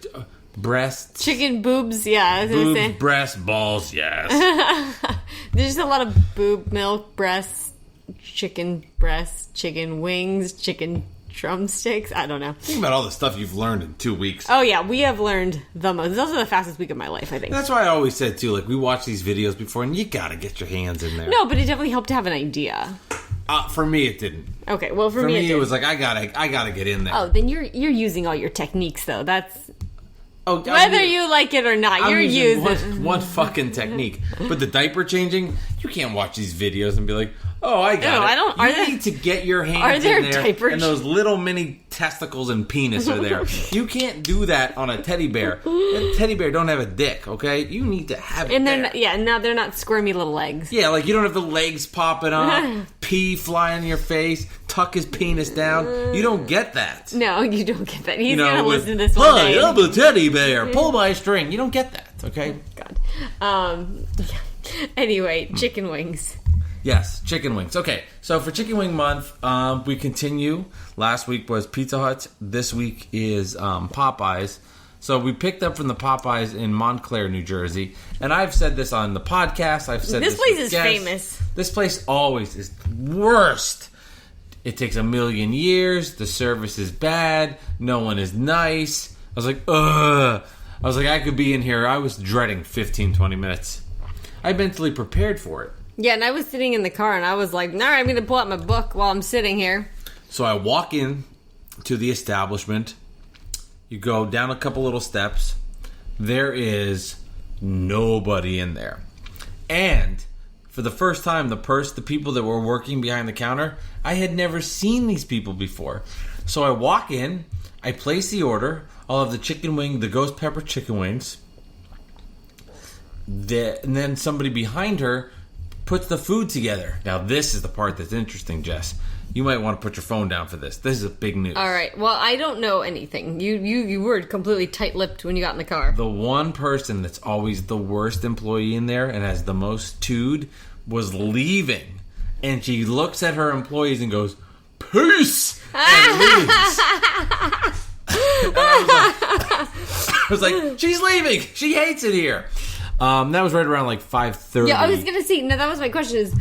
[SPEAKER 2] breasts,
[SPEAKER 3] chicken boobs, yeah. I was gonna say.
[SPEAKER 2] Breast, balls, yes.
[SPEAKER 3] There's just a lot of boob milk, breasts, chicken wings, chicken drumsticks. I don't know.
[SPEAKER 2] Think about all the stuff you've learned in 2 weeks.
[SPEAKER 3] Oh yeah, we have learned the most. It's also the fastest week of my life, I think.
[SPEAKER 2] That's why I always said too. Like we watch these videos before, and you gotta get your hands in there.
[SPEAKER 3] No, but it definitely helped to have an idea.
[SPEAKER 2] For me, it didn't.
[SPEAKER 3] Okay, well for me
[SPEAKER 2] it was like I gotta get in there.
[SPEAKER 3] Oh, then you're using all your techniques though. That's.
[SPEAKER 2] Oh,
[SPEAKER 3] whether you like it or not, you're using
[SPEAKER 2] one fucking technique. But the diaper changing, you can't watch these videos and be like, Oh, I got
[SPEAKER 3] No,
[SPEAKER 2] it.
[SPEAKER 3] I don't- are
[SPEAKER 2] You
[SPEAKER 3] there-
[SPEAKER 2] need to get your
[SPEAKER 3] are
[SPEAKER 2] hands
[SPEAKER 3] there
[SPEAKER 2] in there,
[SPEAKER 3] diapers?
[SPEAKER 2] and those little mini testicles and penis are there. You can't do that on a teddy bear. A teddy bear don't have a dick, okay? You need to have it
[SPEAKER 3] And
[SPEAKER 2] there.
[SPEAKER 3] they're not, now they're not squirmy little legs.
[SPEAKER 2] Yeah, like you don't have the legs popping up, pee flying in your face, tuck his penis down. You don't get that.
[SPEAKER 3] No, you don't get that. He's
[SPEAKER 2] You know,
[SPEAKER 3] gonna
[SPEAKER 2] with,
[SPEAKER 3] listen to this one
[SPEAKER 2] "Hi,
[SPEAKER 3] day.
[SPEAKER 2] I'm a teddy bear. Pull my string." You don't get that, okay?
[SPEAKER 3] God. Anyway, chicken wings.
[SPEAKER 2] Yes, chicken wings. Okay, so for Chicken Wing Month, we continue. Last week was Pizza Hut. This week is Popeyes. So we picked up from the Popeyes in Montclair, New Jersey. And I've said this on the podcast. I've said
[SPEAKER 3] This
[SPEAKER 2] this
[SPEAKER 3] place
[SPEAKER 2] with
[SPEAKER 3] is
[SPEAKER 2] guests.
[SPEAKER 3] famous.
[SPEAKER 2] This place always is the worst. It takes a million years. The service is bad. No one is nice. I was like, ugh. I was like, I could be in here. I was dreading 15, 20 minutes. I mentally prepared for it.
[SPEAKER 3] Yeah, and I was sitting in the car, and I was like, all right, I'm going to pull out my book while I'm sitting here.
[SPEAKER 2] So I walk in to the establishment. You go down a couple little steps. There is nobody in there. And for the first time, the people that were working behind the counter, I had never seen these people before. So I walk in, I place the order. I'll have the chicken wing, the ghost pepper chicken wings. And then somebody behind her puts the food together. Now this is the part that's interesting, Jess. You might want to put your phone down for this. This is a big news.
[SPEAKER 3] All right. Well, I don't know anything. You were completely tight-lipped when you got in the car.
[SPEAKER 2] The one person that's always the worst employee in there and has the most tood was leaving. And she looks at her employees and goes, "Peace!" and leaves. And I was like, she's leaving. She hates it here. That was right around like 5:30.
[SPEAKER 3] Yeah, I was going to say, no, that was my question is,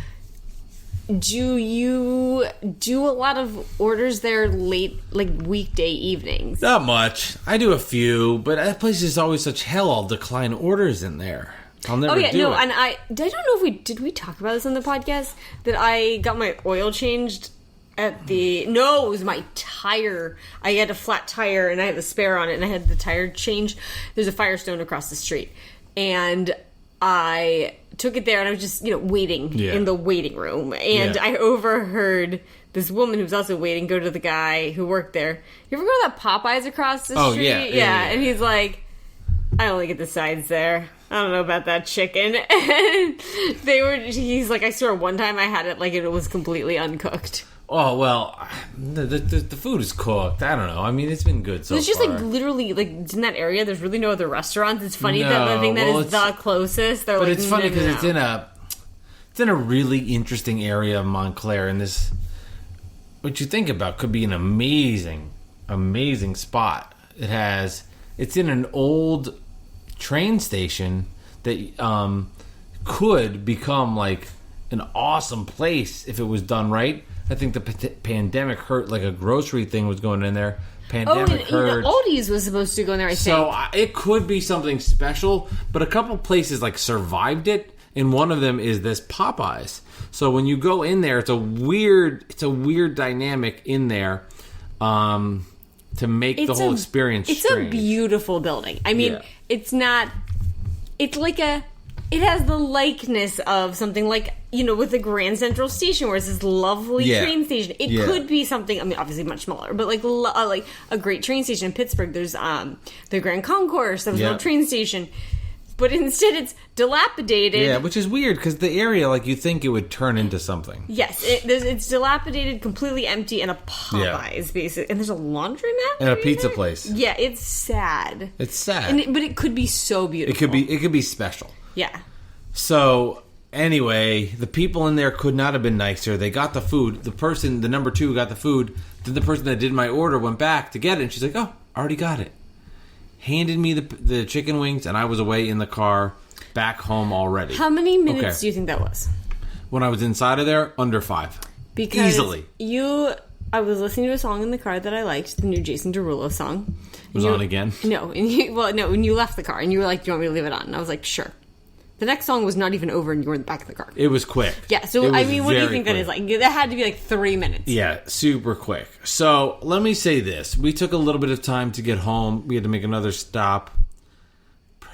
[SPEAKER 3] do you do a lot of orders there late, like weekday evenings?
[SPEAKER 2] Not much. I do a few, but that place is always such hell. I'll decline orders in there. I'll never do it.
[SPEAKER 3] And I don't know if did we talk about this on the podcast, that I got my oil changed at the... No, it was my tire. I had a flat tire, and I had the spare on it, and I had the tire changed. There's a Firestone across the street. And I took it there, and I was just, waiting in the waiting room. And I overheard this woman who was also waiting go to the guy who worked there. You ever go to that Popeyes across the street? Yeah. And he's like, I only get the sides there. I don't know about that chicken. And he's like, I swear one time I had it like it was completely uncooked.
[SPEAKER 2] Oh, well, the food is cooked. I don't know. I mean, it's been good so far.
[SPEAKER 3] It's just like literally, like, in that area, there's really no other restaurants. It's funny that the thing that is the closest, they're
[SPEAKER 2] but
[SPEAKER 3] like,
[SPEAKER 2] it's funny because
[SPEAKER 3] no.
[SPEAKER 2] it's in a really interesting area of Montclair, and this, what you think about, could be an amazing spot. It's in an old train station that could become like an awesome place if it was done right. I think the pandemic hurt, like a grocery thing was going in there. Pandemic hurt.
[SPEAKER 3] Aldi's was supposed to go in there, I think.
[SPEAKER 2] So it could be something special, but a couple places like survived it, and one of them is this Popeyes. So when you go in there, it's a weird dynamic in there to make the whole experience strange.
[SPEAKER 3] It's a beautiful building. I mean, it's not... It's like it has the likeness of something like, with the Grand Central Station, where it's this lovely train station. It could be something, I mean, obviously much smaller, but like a great train station in Pittsburgh. There's the Grand Concourse, that was an old train station. But instead it's dilapidated.
[SPEAKER 2] Yeah, which is weird, because the area, like, you think it would turn into something.
[SPEAKER 3] Yes, it's dilapidated, completely empty, and a Popeyes, basically. And there's a laundromat?
[SPEAKER 2] And a pizza place.
[SPEAKER 3] Yeah, it's sad.
[SPEAKER 2] It's sad.
[SPEAKER 3] But it could be so beautiful.
[SPEAKER 2] It could be special.
[SPEAKER 3] Yeah.
[SPEAKER 2] So, anyway, the people in there could not have been nicer. They got the food. The number 2 got the food. Then the person that did my order went back to get it, and she's like, oh, I already got it. Handed me the chicken wings, and I was away in the car, back home already.
[SPEAKER 3] How many minutes do you think that was?
[SPEAKER 2] When I was inside of there, under 5.
[SPEAKER 3] Because
[SPEAKER 2] easily.
[SPEAKER 3] I was listening to a song in the car that I liked, the new Jason Derulo song.
[SPEAKER 2] It was on again?
[SPEAKER 3] No, when you left the car, and you were like, do you want me to leave it on? And I was like, sure. The next song was not even over, and you were in the back of the car.
[SPEAKER 2] It was quick.
[SPEAKER 3] Yeah, so, I mean, what do you think that is like? That had to be like 3 minutes.
[SPEAKER 2] Yeah, super quick. So, let me say this. We took a little bit of time to get home. We had to make another stop.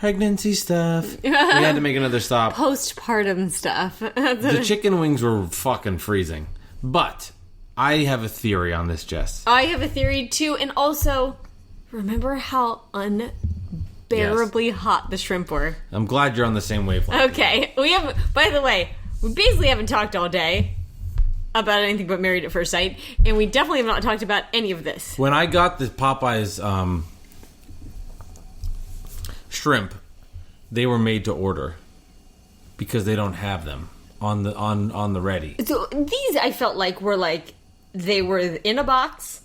[SPEAKER 2] pregnancy stuff. We had to make another stop.
[SPEAKER 3] Postpartum stuff.
[SPEAKER 2] The chicken wings were fucking freezing. But I have a theory on this, Jess.
[SPEAKER 3] I have a theory too, and also remember how unbearably hot the shrimp were.
[SPEAKER 2] I'm glad you're on the same wavelength.
[SPEAKER 3] Okay, we have. By the way, we basically haven't talked all day about anything but Married at First Sight, and we definitely have not talked about any of this.
[SPEAKER 2] When I got the Popeyes shrimp, they were made to order because they don't have them on the ready.
[SPEAKER 3] So these, I felt like, were like they were in a box.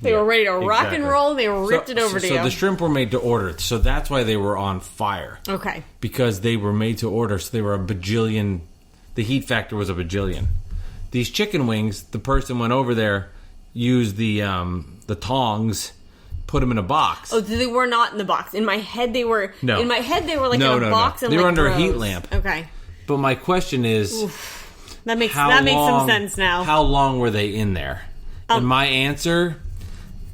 [SPEAKER 3] They were ready to rock and roll. They were ripped it over to you.
[SPEAKER 2] So the shrimp were made to order. So that's why they were on fire.
[SPEAKER 3] Okay.
[SPEAKER 2] Because they were made to order. So they were a bajillion. The heat factor was a bajillion. These chicken wings, the person went over there, used the tongs, put them in a box.
[SPEAKER 3] Oh, they were not in the box. In my head, they were.
[SPEAKER 2] No.
[SPEAKER 3] In my head, they were like in a box. And
[SPEAKER 2] they were
[SPEAKER 3] like
[SPEAKER 2] under
[SPEAKER 3] rows.
[SPEAKER 2] a heat lamp.
[SPEAKER 3] Okay.
[SPEAKER 2] But my question is,
[SPEAKER 3] That makes some sense now.
[SPEAKER 2] How long were they in there? And my answer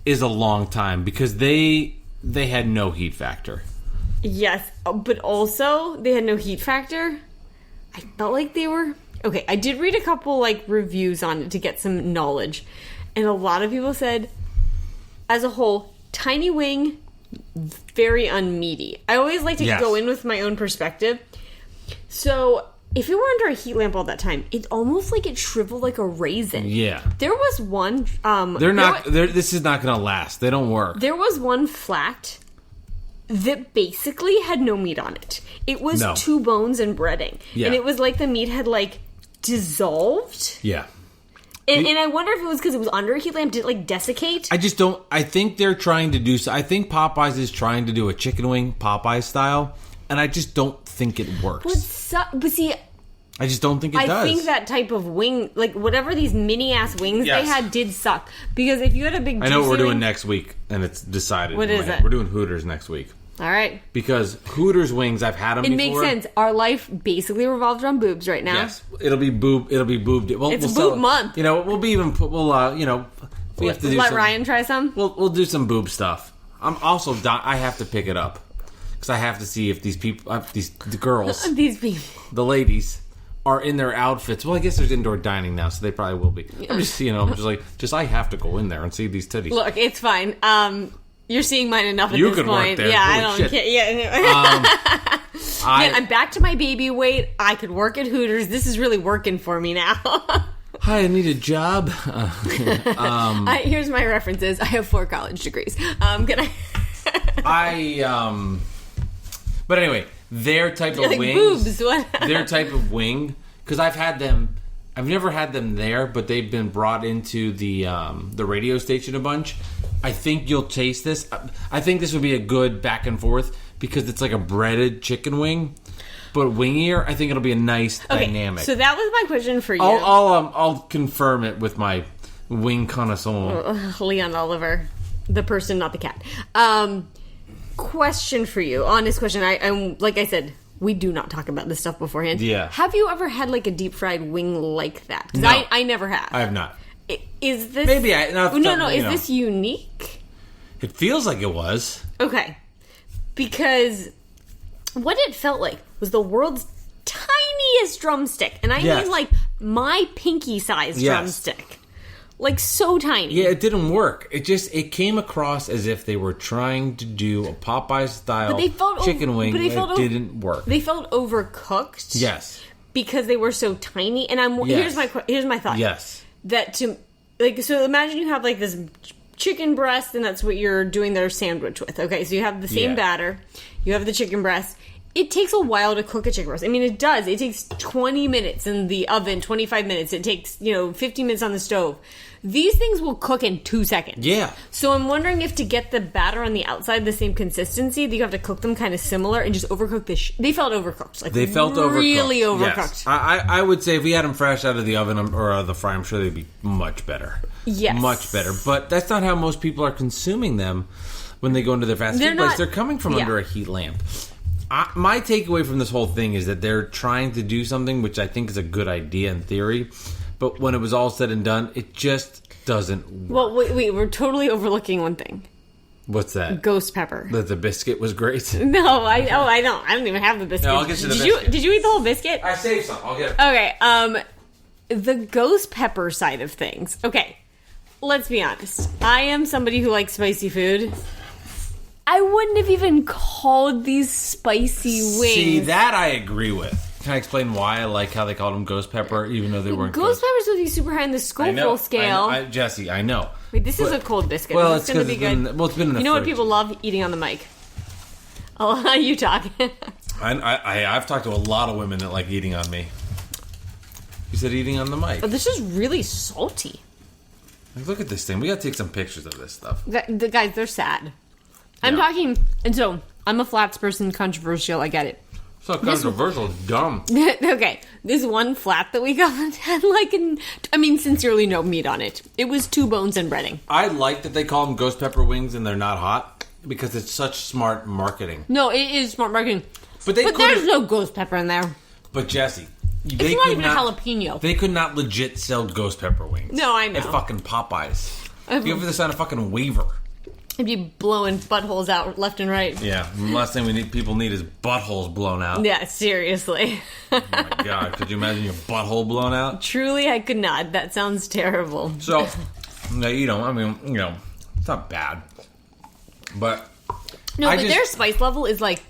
[SPEAKER 2] is a long time because they had no heat factor.
[SPEAKER 3] Yes, but also they had no heat factor. I felt like they were okay. I did read a couple like reviews on it to get some knowledge, and a lot of people said, as a whole, tiny wing, very unmeaty. I always like to go in with my own perspective. So if you were under a heat lamp all that time, it's almost like it shriveled like a raisin. Yeah. There was one.
[SPEAKER 2] This is not going to last. They don't work.
[SPEAKER 3] There was one flat that basically had no meat on it. It was two bones and breading. Yeah. And it was like the meat had like dissolved. Yeah. And I wonder if it was because it was under a heat lamp. Did it like desiccate?
[SPEAKER 2] I just don't. I think they're trying to do. I think Popeyes is trying to do a chicken wing Popeye style, and I just don't think it works.
[SPEAKER 3] But see,
[SPEAKER 2] I just don't think it does.
[SPEAKER 3] I think that type of wing, like whatever these mini ass wings they had, did suck. Because if you had a big,
[SPEAKER 2] I know what we're doing next week, and it's decided.
[SPEAKER 3] What is it?
[SPEAKER 2] We're doing Hooters next week.
[SPEAKER 3] All right.
[SPEAKER 2] Because Hooters wings, I've had them before.
[SPEAKER 3] It makes sense. Our life basically revolves around boobs right now.
[SPEAKER 2] Yes, it'll be boob. Well,
[SPEAKER 3] it's boob month.
[SPEAKER 2] You know, we'll be even. We have to do
[SPEAKER 3] let Ryan try some.
[SPEAKER 2] We'll do some boob stuff. I'm also. I have to pick it up because I have to see if these people, the girls,
[SPEAKER 3] these people,
[SPEAKER 2] the ladies, are in their outfits. Well, I guess there's indoor dining now, so they probably will be. I'm just, I have to go in there and see these titties.
[SPEAKER 3] Look, it's fine. You're seeing mine enough at
[SPEAKER 2] you
[SPEAKER 3] this
[SPEAKER 2] could
[SPEAKER 3] point.
[SPEAKER 2] Work there.
[SPEAKER 3] Yeah,
[SPEAKER 2] Holy
[SPEAKER 3] I don't
[SPEAKER 2] shit.
[SPEAKER 3] care. Yeah. I'm back to my baby weight. I could work at Hooters. This is really working for me now.
[SPEAKER 2] Hi, I need a job.
[SPEAKER 3] Here's my references. I have 4 college degrees. Can I?
[SPEAKER 2] But anyway, their type of
[SPEAKER 3] like
[SPEAKER 2] wings.
[SPEAKER 3] Boobs. What?
[SPEAKER 2] Their type of wing, because I've had them. I've never had them there, but they've been brought into the radio station a bunch. I think you'll taste this. I think this would be a good back and forth because it's like a breaded chicken wing, but wingier. I think it'll be a nice dynamic.
[SPEAKER 3] So that was my question for you.
[SPEAKER 2] I'll confirm it with my wing connoisseur,
[SPEAKER 3] Leon Oliver, the person, not the cat. Question for you, honest question. I'm like I said, we do not talk about this stuff beforehand.
[SPEAKER 2] Yeah.
[SPEAKER 3] Have you ever had like a deep fried wing like that? Because
[SPEAKER 2] No.
[SPEAKER 3] I never have.
[SPEAKER 2] I have not.
[SPEAKER 3] Is this
[SPEAKER 2] maybe
[SPEAKER 3] is this unique?
[SPEAKER 2] It feels like it was.
[SPEAKER 3] Okay. Because what it felt like was the world's tiniest drumstick. And I mean like my pinky sized drumstick. Like so tiny.
[SPEAKER 2] Yeah, it didn't work. It came across as if they were trying to do a Popeye style chicken wing, but it didn't work.
[SPEAKER 3] They felt overcooked.
[SPEAKER 2] Yes.
[SPEAKER 3] Because they were so tiny. And here's my thought.
[SPEAKER 2] Yes.
[SPEAKER 3] That so imagine you have like this chicken breast and that's what you're doing their sandwich with. Okay, so you have the same batter, you have the chicken breast. It takes a while to cook a chicken breast. I mean, it does. It takes 20 minutes in the oven, 25 minutes. It takes, 15 minutes on the stove. These things will cook in 2 seconds. Yeah. So I'm wondering if to get the batter on the outside the same consistency, that you have to cook them kind of similar and just overcook this. They felt overcooked. Like they felt really overcooked.
[SPEAKER 2] Yes. I would say if we had them fresh out of the oven or out of the fry, I'm sure they'd be much better.
[SPEAKER 3] Yes.
[SPEAKER 2] Much better. But that's not how most people are consuming them when they go into their fast food place. They're coming from under a heat lamp. My takeaway from this whole thing is that they're trying to do something which I think is a good idea in theory, but when it was all said and done, it just doesn't work.
[SPEAKER 3] Well, wait, we're totally overlooking one thing.
[SPEAKER 2] What's that?
[SPEAKER 3] Ghost pepper.
[SPEAKER 2] That the biscuit was great?
[SPEAKER 3] No, I don't. I don't even have the biscuit.
[SPEAKER 2] No, I'll get you the biscuit.
[SPEAKER 3] Did you eat the whole biscuit?
[SPEAKER 2] I saved some. I'll get it.
[SPEAKER 3] Okay, the ghost pepper side of things. Okay, let's be honest. I am somebody who likes spicy food. I wouldn't have even called these spicy wings.
[SPEAKER 2] See, that I agree with. Can I explain why I like how they called them ghost pepper, even though they weren't
[SPEAKER 3] ghost peppers would be super high on the Scoville scale.
[SPEAKER 2] Jesse, I know.
[SPEAKER 3] Wait, this is a cold biscuit.
[SPEAKER 2] Well,
[SPEAKER 3] it's going to be good.
[SPEAKER 2] It's been in the
[SPEAKER 3] You know what
[SPEAKER 2] fridge.
[SPEAKER 3] people love? Eating on the mic. I'll let you talk.
[SPEAKER 2] I've talked to a lot of women that like eating on me. You said eating on the mic.
[SPEAKER 3] But this is really salty.
[SPEAKER 2] Like, look at this thing. We got to take some pictures of this stuff.
[SPEAKER 3] The guys, they're sad. I'm talking, and so I'm a flats person, controversial. I get it.
[SPEAKER 2] So controversial, dumb.
[SPEAKER 3] Okay, this one flat that we got had sincerely no meat on it. It was 2 bones and breading.
[SPEAKER 2] I like that they call them ghost pepper wings and they're not hot because it's such smart marketing.
[SPEAKER 3] No, it is smart marketing. But there's no ghost pepper in there.
[SPEAKER 2] But Jesse,
[SPEAKER 3] it's not even a jalapeno.
[SPEAKER 2] They could not legit sell ghost pepper wings.
[SPEAKER 3] No, I know.
[SPEAKER 2] At fucking Popeyes. If you ever sign a fucking waiver.
[SPEAKER 3] I'd be blowing buttholes out left and right.
[SPEAKER 2] Yeah, the last thing people need is buttholes blown out.
[SPEAKER 3] Yeah, seriously.
[SPEAKER 2] Oh my god, could you imagine your butthole blown out?
[SPEAKER 3] Truly, I could not. That sounds terrible.
[SPEAKER 2] So, it's not bad. But
[SPEAKER 3] their spice level is like,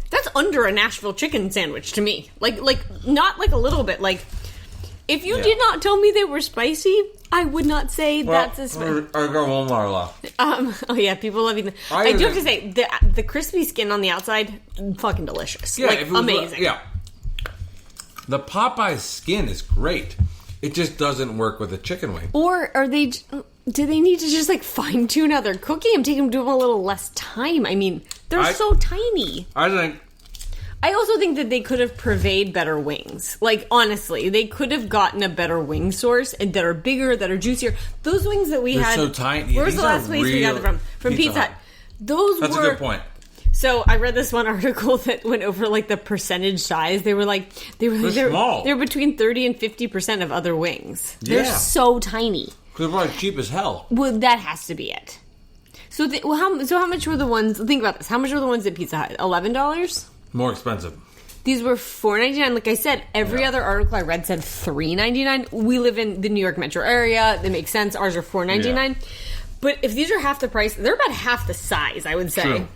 [SPEAKER 3] that's under a Nashville chicken sandwich to me. Like not like a little bit. Like, if you did not tell me they were spicy, I would not say that's a spicy.
[SPEAKER 2] I got one more left.
[SPEAKER 3] Oh yeah, people love eating. I do have to say the crispy skin on the outside, fucking delicious.
[SPEAKER 2] Yeah,
[SPEAKER 3] amazing.
[SPEAKER 2] The Popeyes skin is great. It just doesn't work with a chicken wing.
[SPEAKER 3] Or are they? Do they need to just like fine tune how they're cooking and take them to a little less time? I mean, they're so tiny. I also think that they could have purveyed better wings. Like, honestly, they could have gotten a better wing source and that are bigger, that are juicier. Those wings that we had...
[SPEAKER 2] They're so tiny.
[SPEAKER 3] Where's the last place we got them from? From Pizza Hut.
[SPEAKER 2] That's a good point.
[SPEAKER 3] So I read this one article that went over like the percentage size. They're small. They're between 30 and 50% of other wings.
[SPEAKER 2] Yeah.
[SPEAKER 3] They're so tiny.
[SPEAKER 2] They're probably cheap as hell.
[SPEAKER 3] Well, that has to be it. So, how much were the ones... Think about this. How much were the ones at Pizza Hut? $11?
[SPEAKER 2] More expensive.
[SPEAKER 3] These were $4.99. Like I said, every other article I read said $3.99. We live in the New York metro area. That makes sense. Ours are $4.99. Yeah. But if these are half the price, they're about half the size, I would say.
[SPEAKER 2] True.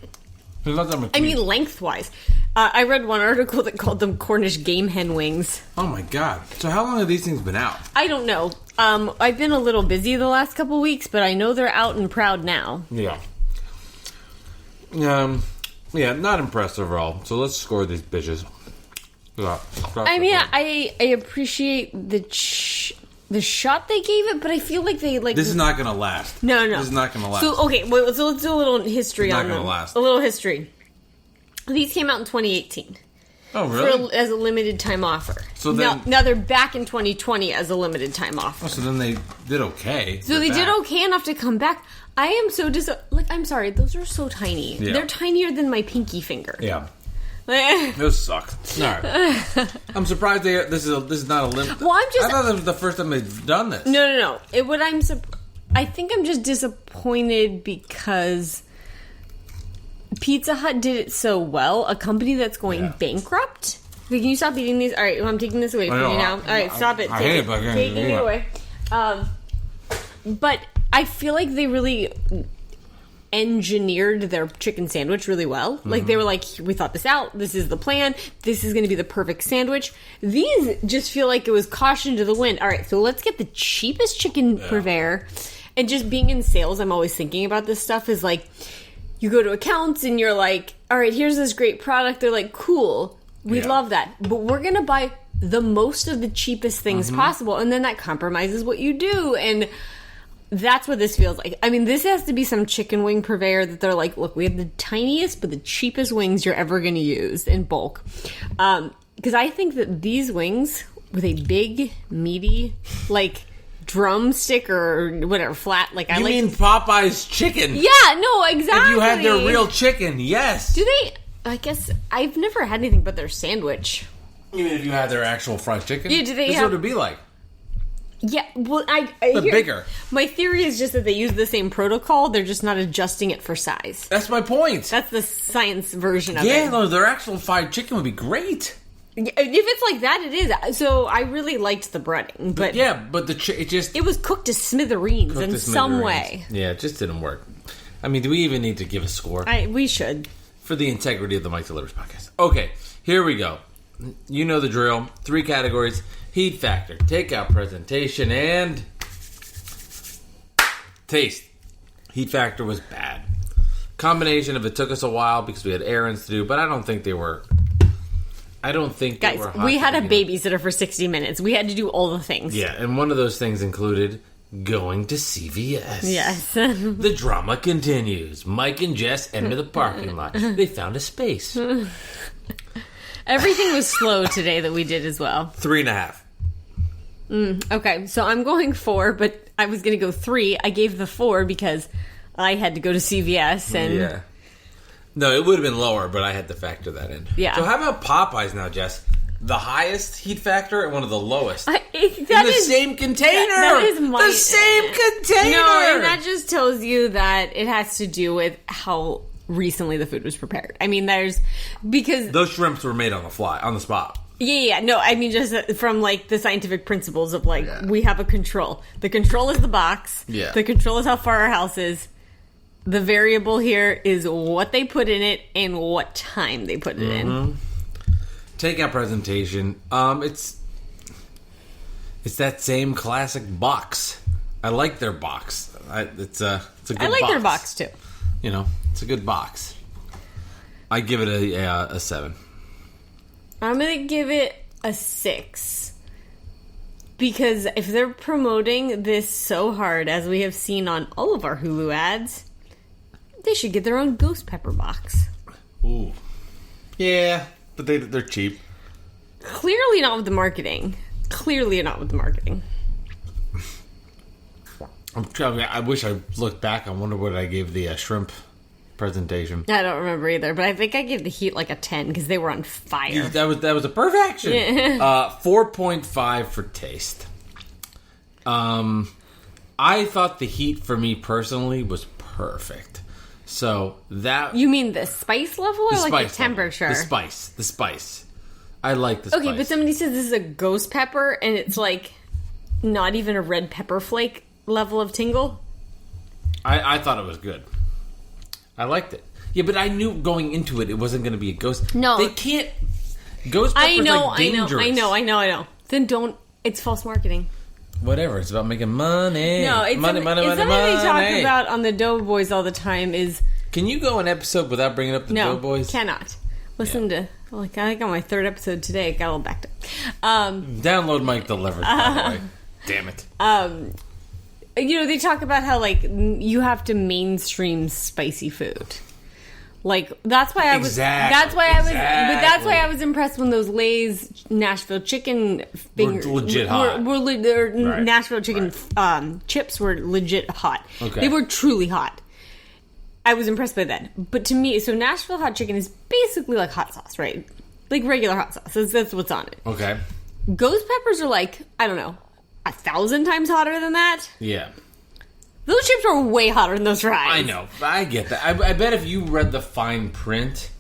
[SPEAKER 3] I mean, lengthwise. I read one article that called them Cornish game hen wings.
[SPEAKER 2] Oh my god. So how long have these things been out?
[SPEAKER 3] I don't know. I've been a little busy the last couple weeks, but I know they're out and proud now.
[SPEAKER 2] Yeah. Yeah, not impressed overall. So let's score these bitches.
[SPEAKER 3] I appreciate the shot they gave it, but I feel like they
[SPEAKER 2] This is not going to last.
[SPEAKER 3] No.
[SPEAKER 2] This is not going to last.
[SPEAKER 3] So let's do a little history on them.
[SPEAKER 2] Not going to last.
[SPEAKER 3] A little history. These came out in 2018.
[SPEAKER 2] Oh, really?
[SPEAKER 3] As a limited time offer.
[SPEAKER 2] So then,
[SPEAKER 3] now they're back in 2020 as a limited time offer.
[SPEAKER 2] Oh, so then they did okay.
[SPEAKER 3] So they did okay enough to come back. I am so I'm sorry, those are so tiny. Yeah. They're tinier than my pinky finger.
[SPEAKER 2] Yeah. Those suck. All right. I'm surprised this is not a limit.
[SPEAKER 3] Well, I
[SPEAKER 2] thought that was the first time they've done this.
[SPEAKER 3] No. I think I'm just disappointed because Pizza Hut did it so well. A company that's going bankrupt. Can you stop eating these? All right, I'm taking this away from you now. All right, stop it.
[SPEAKER 2] I hate it, but I can't
[SPEAKER 3] taking it away. But I feel like they really engineered their chicken sandwich really well. Mm-hmm. Like, they were like, we thought this out. This is the plan. This is going to be the perfect sandwich. These just feel like it was caution to the wind. All right, so let's get the cheapest chicken purveyor. And just being in sales, I'm always thinking about this stuff is like, you go to accounts and you're like, all right, here's this great product. They're like, cool. We love that. But we're going to buy the most of the cheapest things possible. And then that compromises what you do. And that's what this feels like. I mean, this has to be some chicken wing purveyor that they're like, look, we have the tiniest but the cheapest wings you're ever going to use in bulk. Because I think that these wings with a big, meaty, like, drumstick or whatever, flat, like,
[SPEAKER 2] You mean Popeyes chicken?
[SPEAKER 3] Yeah, no, exactly.
[SPEAKER 2] If you had their real chicken, yes.
[SPEAKER 3] Do they? I guess I've never had anything but their sandwich.
[SPEAKER 2] You mean if you had their actual fried chicken?
[SPEAKER 3] Yeah, do they
[SPEAKER 2] This is what it'd be like.
[SPEAKER 3] Yeah, well,
[SPEAKER 2] But bigger.
[SPEAKER 3] My theory is just that they use the same protocol. They're just not adjusting it for size.
[SPEAKER 2] That's my point.
[SPEAKER 3] That's the science version of it.
[SPEAKER 2] Yeah, no, their actual fried chicken would be great.
[SPEAKER 3] If it's like that, it is. So I really liked the breading, but
[SPEAKER 2] it
[SPEAKER 3] was cooked to smithereens in some way.
[SPEAKER 2] Yeah, it just didn't work. I mean, do we even need to give a score?
[SPEAKER 3] We should.
[SPEAKER 2] For the integrity of the Mike Delivers podcast. Okay, here we go. You know the drill. 3 categories. Heat factor, takeout presentation, and taste. Heat factor was bad. Combination of it took us a while because we had errands to do, but I don't think they were
[SPEAKER 3] Guys,
[SPEAKER 2] hot
[SPEAKER 3] we had a babysitter for 60 minutes. We had to do all the things.
[SPEAKER 2] Yeah, and one of those things included going to CVS.
[SPEAKER 3] Yes.
[SPEAKER 2] The drama continues. Mike and Jess enter the parking lot. They found a space.
[SPEAKER 3] Everything was slow today that we did as well.
[SPEAKER 2] 3.5.
[SPEAKER 3] Okay, so I'm going 4, but I was going to go 3. I gave the 4 because I had to go to CVS and...
[SPEAKER 2] Yeah. No, it would have been lower, but I had to factor that in.
[SPEAKER 3] Yeah.
[SPEAKER 2] So how about Popeyes now, Jess? The highest heat factor and one of the lowest.
[SPEAKER 3] Same container!
[SPEAKER 2] That is the same container!
[SPEAKER 3] No, and that just tells you that it has to do with how recently the food was prepared. I mean, because...
[SPEAKER 2] Those shrimps were made on the spot.
[SPEAKER 3] Yeah. No, I mean, just from, like, the scientific principles of, like, we have a control. The control is the box.
[SPEAKER 2] Yeah.
[SPEAKER 3] The control is how far our house is. The variable here is what they put in it and what time they put it in.
[SPEAKER 2] Takeout presentation. It's that same classic box. I like their box. It's a good box.
[SPEAKER 3] I like their box, too.
[SPEAKER 2] You know, it's a good box. I give it a 7.
[SPEAKER 3] I'm going to give it a 6. Because if they're promoting this so hard, as we have seen on all of our Hulu ads, they should get their own ghost pepper box.
[SPEAKER 2] Ooh. Yeah, but they're cheap.
[SPEAKER 3] Clearly not with the marketing.
[SPEAKER 2] I wish I looked back. I wonder what I gave the shrimp presentation.
[SPEAKER 3] I don't remember either, but I think I gave the heat like a 10 because they were on fire.
[SPEAKER 2] That was a perfection. 4.5 for taste. I thought the heat for me personally was perfect. So that...
[SPEAKER 3] You mean the spice level or like the temperature?
[SPEAKER 2] Level. The spice. I like the spice.
[SPEAKER 3] Okay, but somebody says this is a ghost pepper and it's like not even a red pepper flake level of tingle.
[SPEAKER 2] I thought it was good. I liked it. Yeah, but I knew going into it wasn't going to be a ghost.
[SPEAKER 3] No.
[SPEAKER 2] They can't... Ghost pepper's dangerous.
[SPEAKER 3] I know. Then don't... It's false marketing.
[SPEAKER 2] Whatever. It's about making money.
[SPEAKER 3] No, it's
[SPEAKER 2] money.
[SPEAKER 3] Something they talk about on the Doughboys all the time is...
[SPEAKER 2] Can you go an episode without bringing up the Doughboys?
[SPEAKER 3] No, cannot. Listen to... Like, I think on my 3rd episode today, it got a little backed up.
[SPEAKER 2] Download Mike Delivers, by the way. Damn it.
[SPEAKER 3] You know, they talk about how, like, you have to mainstream spicy food. Like, that's why I was... That's why I was impressed when those Lay's Nashville chicken...
[SPEAKER 2] Were legit hot.
[SPEAKER 3] Right. Nashville chicken chips were legit hot.
[SPEAKER 2] Okay.
[SPEAKER 3] They were truly hot. I was impressed by that. But to me, so Nashville hot chicken is basically like hot sauce, right? Like regular hot sauce. That's what's on it.
[SPEAKER 2] Okay.
[SPEAKER 3] Ghost peppers are like, I don't know, 1,000 times hotter than that.
[SPEAKER 2] Yeah.
[SPEAKER 3] Those chips are way hotter than those fries.
[SPEAKER 2] I know. I get that. I bet if you read the fine print,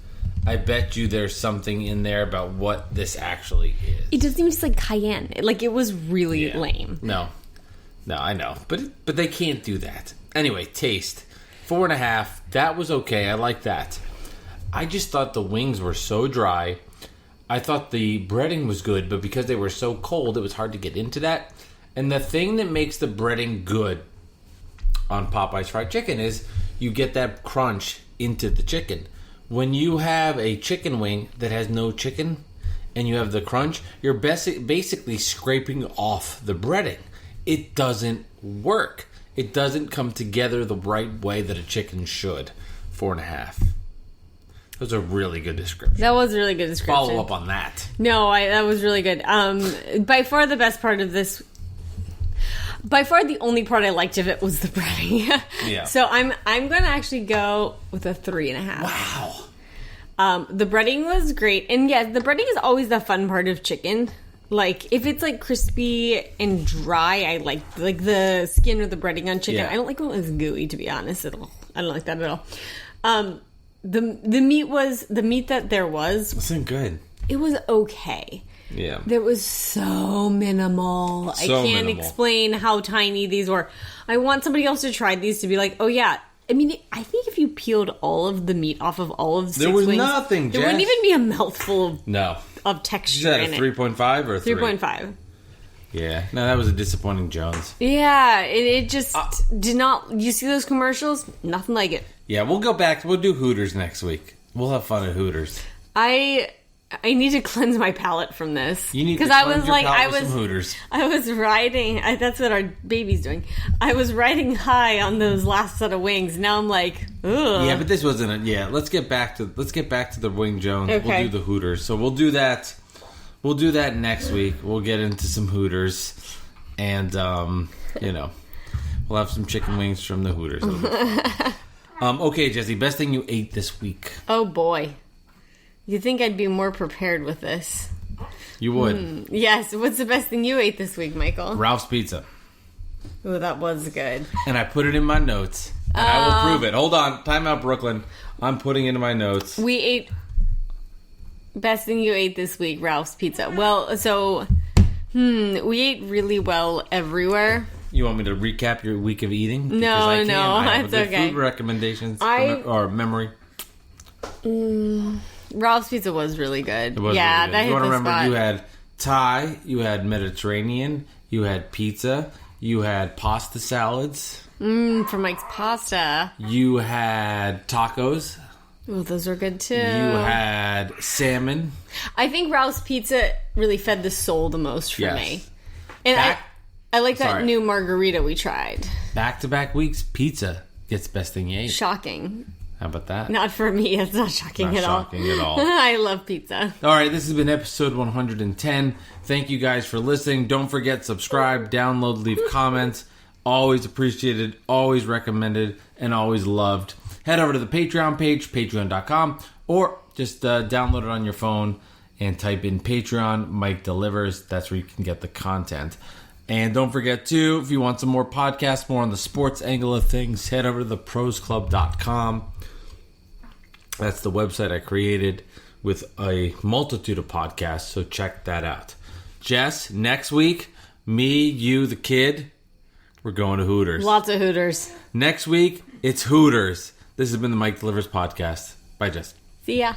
[SPEAKER 2] I bet you there's something in there about what this actually is.
[SPEAKER 3] It doesn't even taste like cayenne. Like, it was really lame.
[SPEAKER 2] No, I know. But they can't do that. Anyway, taste. 4.5. That was okay. I like that. I just thought the wings were so dry. I thought the breading was good, but because they were so cold, it was hard to get into that. And the thing that makes the breading good on Popeyes fried chicken is you get that crunch into the chicken. When you have a chicken wing that has no chicken and you have the crunch, you're basically scraping off the breading. It doesn't work. It doesn't come together the right way that a chicken should. 4.5. That was a really good description.
[SPEAKER 3] That was a really good description.
[SPEAKER 2] Follow up on that.
[SPEAKER 3] No, that was really good. By far the best part of this... By far the only part I liked of it was the breading.
[SPEAKER 2] Yeah.
[SPEAKER 3] So I'm going to actually go with a 3.5.
[SPEAKER 2] Wow.
[SPEAKER 3] The breading was great. And yes, the breading is always the fun part of chicken. Like, if it's, like, crispy and dry, I like the skin or the breading on chicken.
[SPEAKER 2] Yeah.
[SPEAKER 3] I don't like when it's gooey, to be honest, at all. I don't like that at all. The meat that there was...
[SPEAKER 2] Wasn't good.
[SPEAKER 3] It was okay.
[SPEAKER 2] Yeah.
[SPEAKER 3] There was so minimal. I can't explain how tiny these were. I want somebody else to try these to be like, oh, yeah. I mean, I think if you peeled all of the meat off of all of the 6
[SPEAKER 2] there was
[SPEAKER 3] wings...
[SPEAKER 2] nothing,
[SPEAKER 3] There wouldn't even be a mouthful of texture
[SPEAKER 2] Is that
[SPEAKER 3] in
[SPEAKER 2] a
[SPEAKER 3] it.
[SPEAKER 2] 3.5 or 3?
[SPEAKER 3] 3.5.
[SPEAKER 2] Yeah. No, that was a disappointing Jones.
[SPEAKER 3] Yeah, it just did not... You see those commercials? Nothing like it.
[SPEAKER 2] Yeah, we'll go back. We'll do Hooters next week. We'll have fun at Hooters.
[SPEAKER 3] I need to cleanse my palate from this.
[SPEAKER 2] You need to cleanse your palate with some Hooters.
[SPEAKER 3] I was riding... that's what our baby's doing. I was riding high on those last set of wings. Now I'm like, ugh.
[SPEAKER 2] Yeah, but this wasn't let's get back to the Wing Jones.
[SPEAKER 3] Okay.
[SPEAKER 2] We'll do the Hooters. So we'll do that. We'll do that next week. We'll get into some Hooters. And we'll have some chicken wings from the Hooters. Okay, Jesse, best thing you ate this week.
[SPEAKER 3] Oh boy. You think I'd be more prepared with this?
[SPEAKER 2] You would.
[SPEAKER 3] Yes. What's the best thing you ate this week, Michael?
[SPEAKER 2] Ralph's Pizza.
[SPEAKER 3] Oh, that was good.
[SPEAKER 2] And I put it in my notes. And I will prove it. Hold on. Time out, Brooklyn. I'm putting it in my notes.
[SPEAKER 3] We ate... Best thing you ate this week, Ralph's Pizza. Well, so... we ate really well everywhere.
[SPEAKER 2] You want me to recap your week of eating? Because
[SPEAKER 3] No,
[SPEAKER 2] I can.
[SPEAKER 3] no,
[SPEAKER 2] I have
[SPEAKER 3] it's
[SPEAKER 2] a good
[SPEAKER 3] okay.
[SPEAKER 2] food recommendations or memory.
[SPEAKER 3] Ralph's Pizza was really good.
[SPEAKER 2] It was
[SPEAKER 3] yeah,
[SPEAKER 2] really good.
[SPEAKER 3] that
[SPEAKER 2] You
[SPEAKER 3] hit
[SPEAKER 2] want to
[SPEAKER 3] the
[SPEAKER 2] remember
[SPEAKER 3] spot.
[SPEAKER 2] you had Thai, you had Mediterranean, you had pizza, you had pasta salads.
[SPEAKER 3] From Mike's Pasta.
[SPEAKER 2] You had tacos.
[SPEAKER 3] Oh, those were good too.
[SPEAKER 2] You had salmon.
[SPEAKER 3] I think Ralph's Pizza really fed the soul the most for me. And I like that new margarita we tried.
[SPEAKER 2] Back-to-back weeks, pizza gets best thing you ate.
[SPEAKER 3] Shocking.
[SPEAKER 2] How about that?
[SPEAKER 3] Not for me. It's not shocking at all. I love pizza.
[SPEAKER 2] All right, this has been episode 110. Thank you guys for listening. Don't forget, subscribe, download, leave comments. Always appreciated, always recommended, and always loved. Head over to the Patreon page, patreon.com, or just download it on your phone and type in Patreon, Mike Delivers. That's where you can get the content. And don't forget, too, if you want some more podcasts, more on the sports angle of things, head over to theprosclub.com. That's the website I created with a multitude of podcasts, so check that out. Jess, next week, me, you, the kid, we're going to Hooters.
[SPEAKER 3] Lots of Hooters.
[SPEAKER 2] Next week, it's Hooters. This has been the Mike Delivers podcast. Bye, Jess.
[SPEAKER 3] See ya.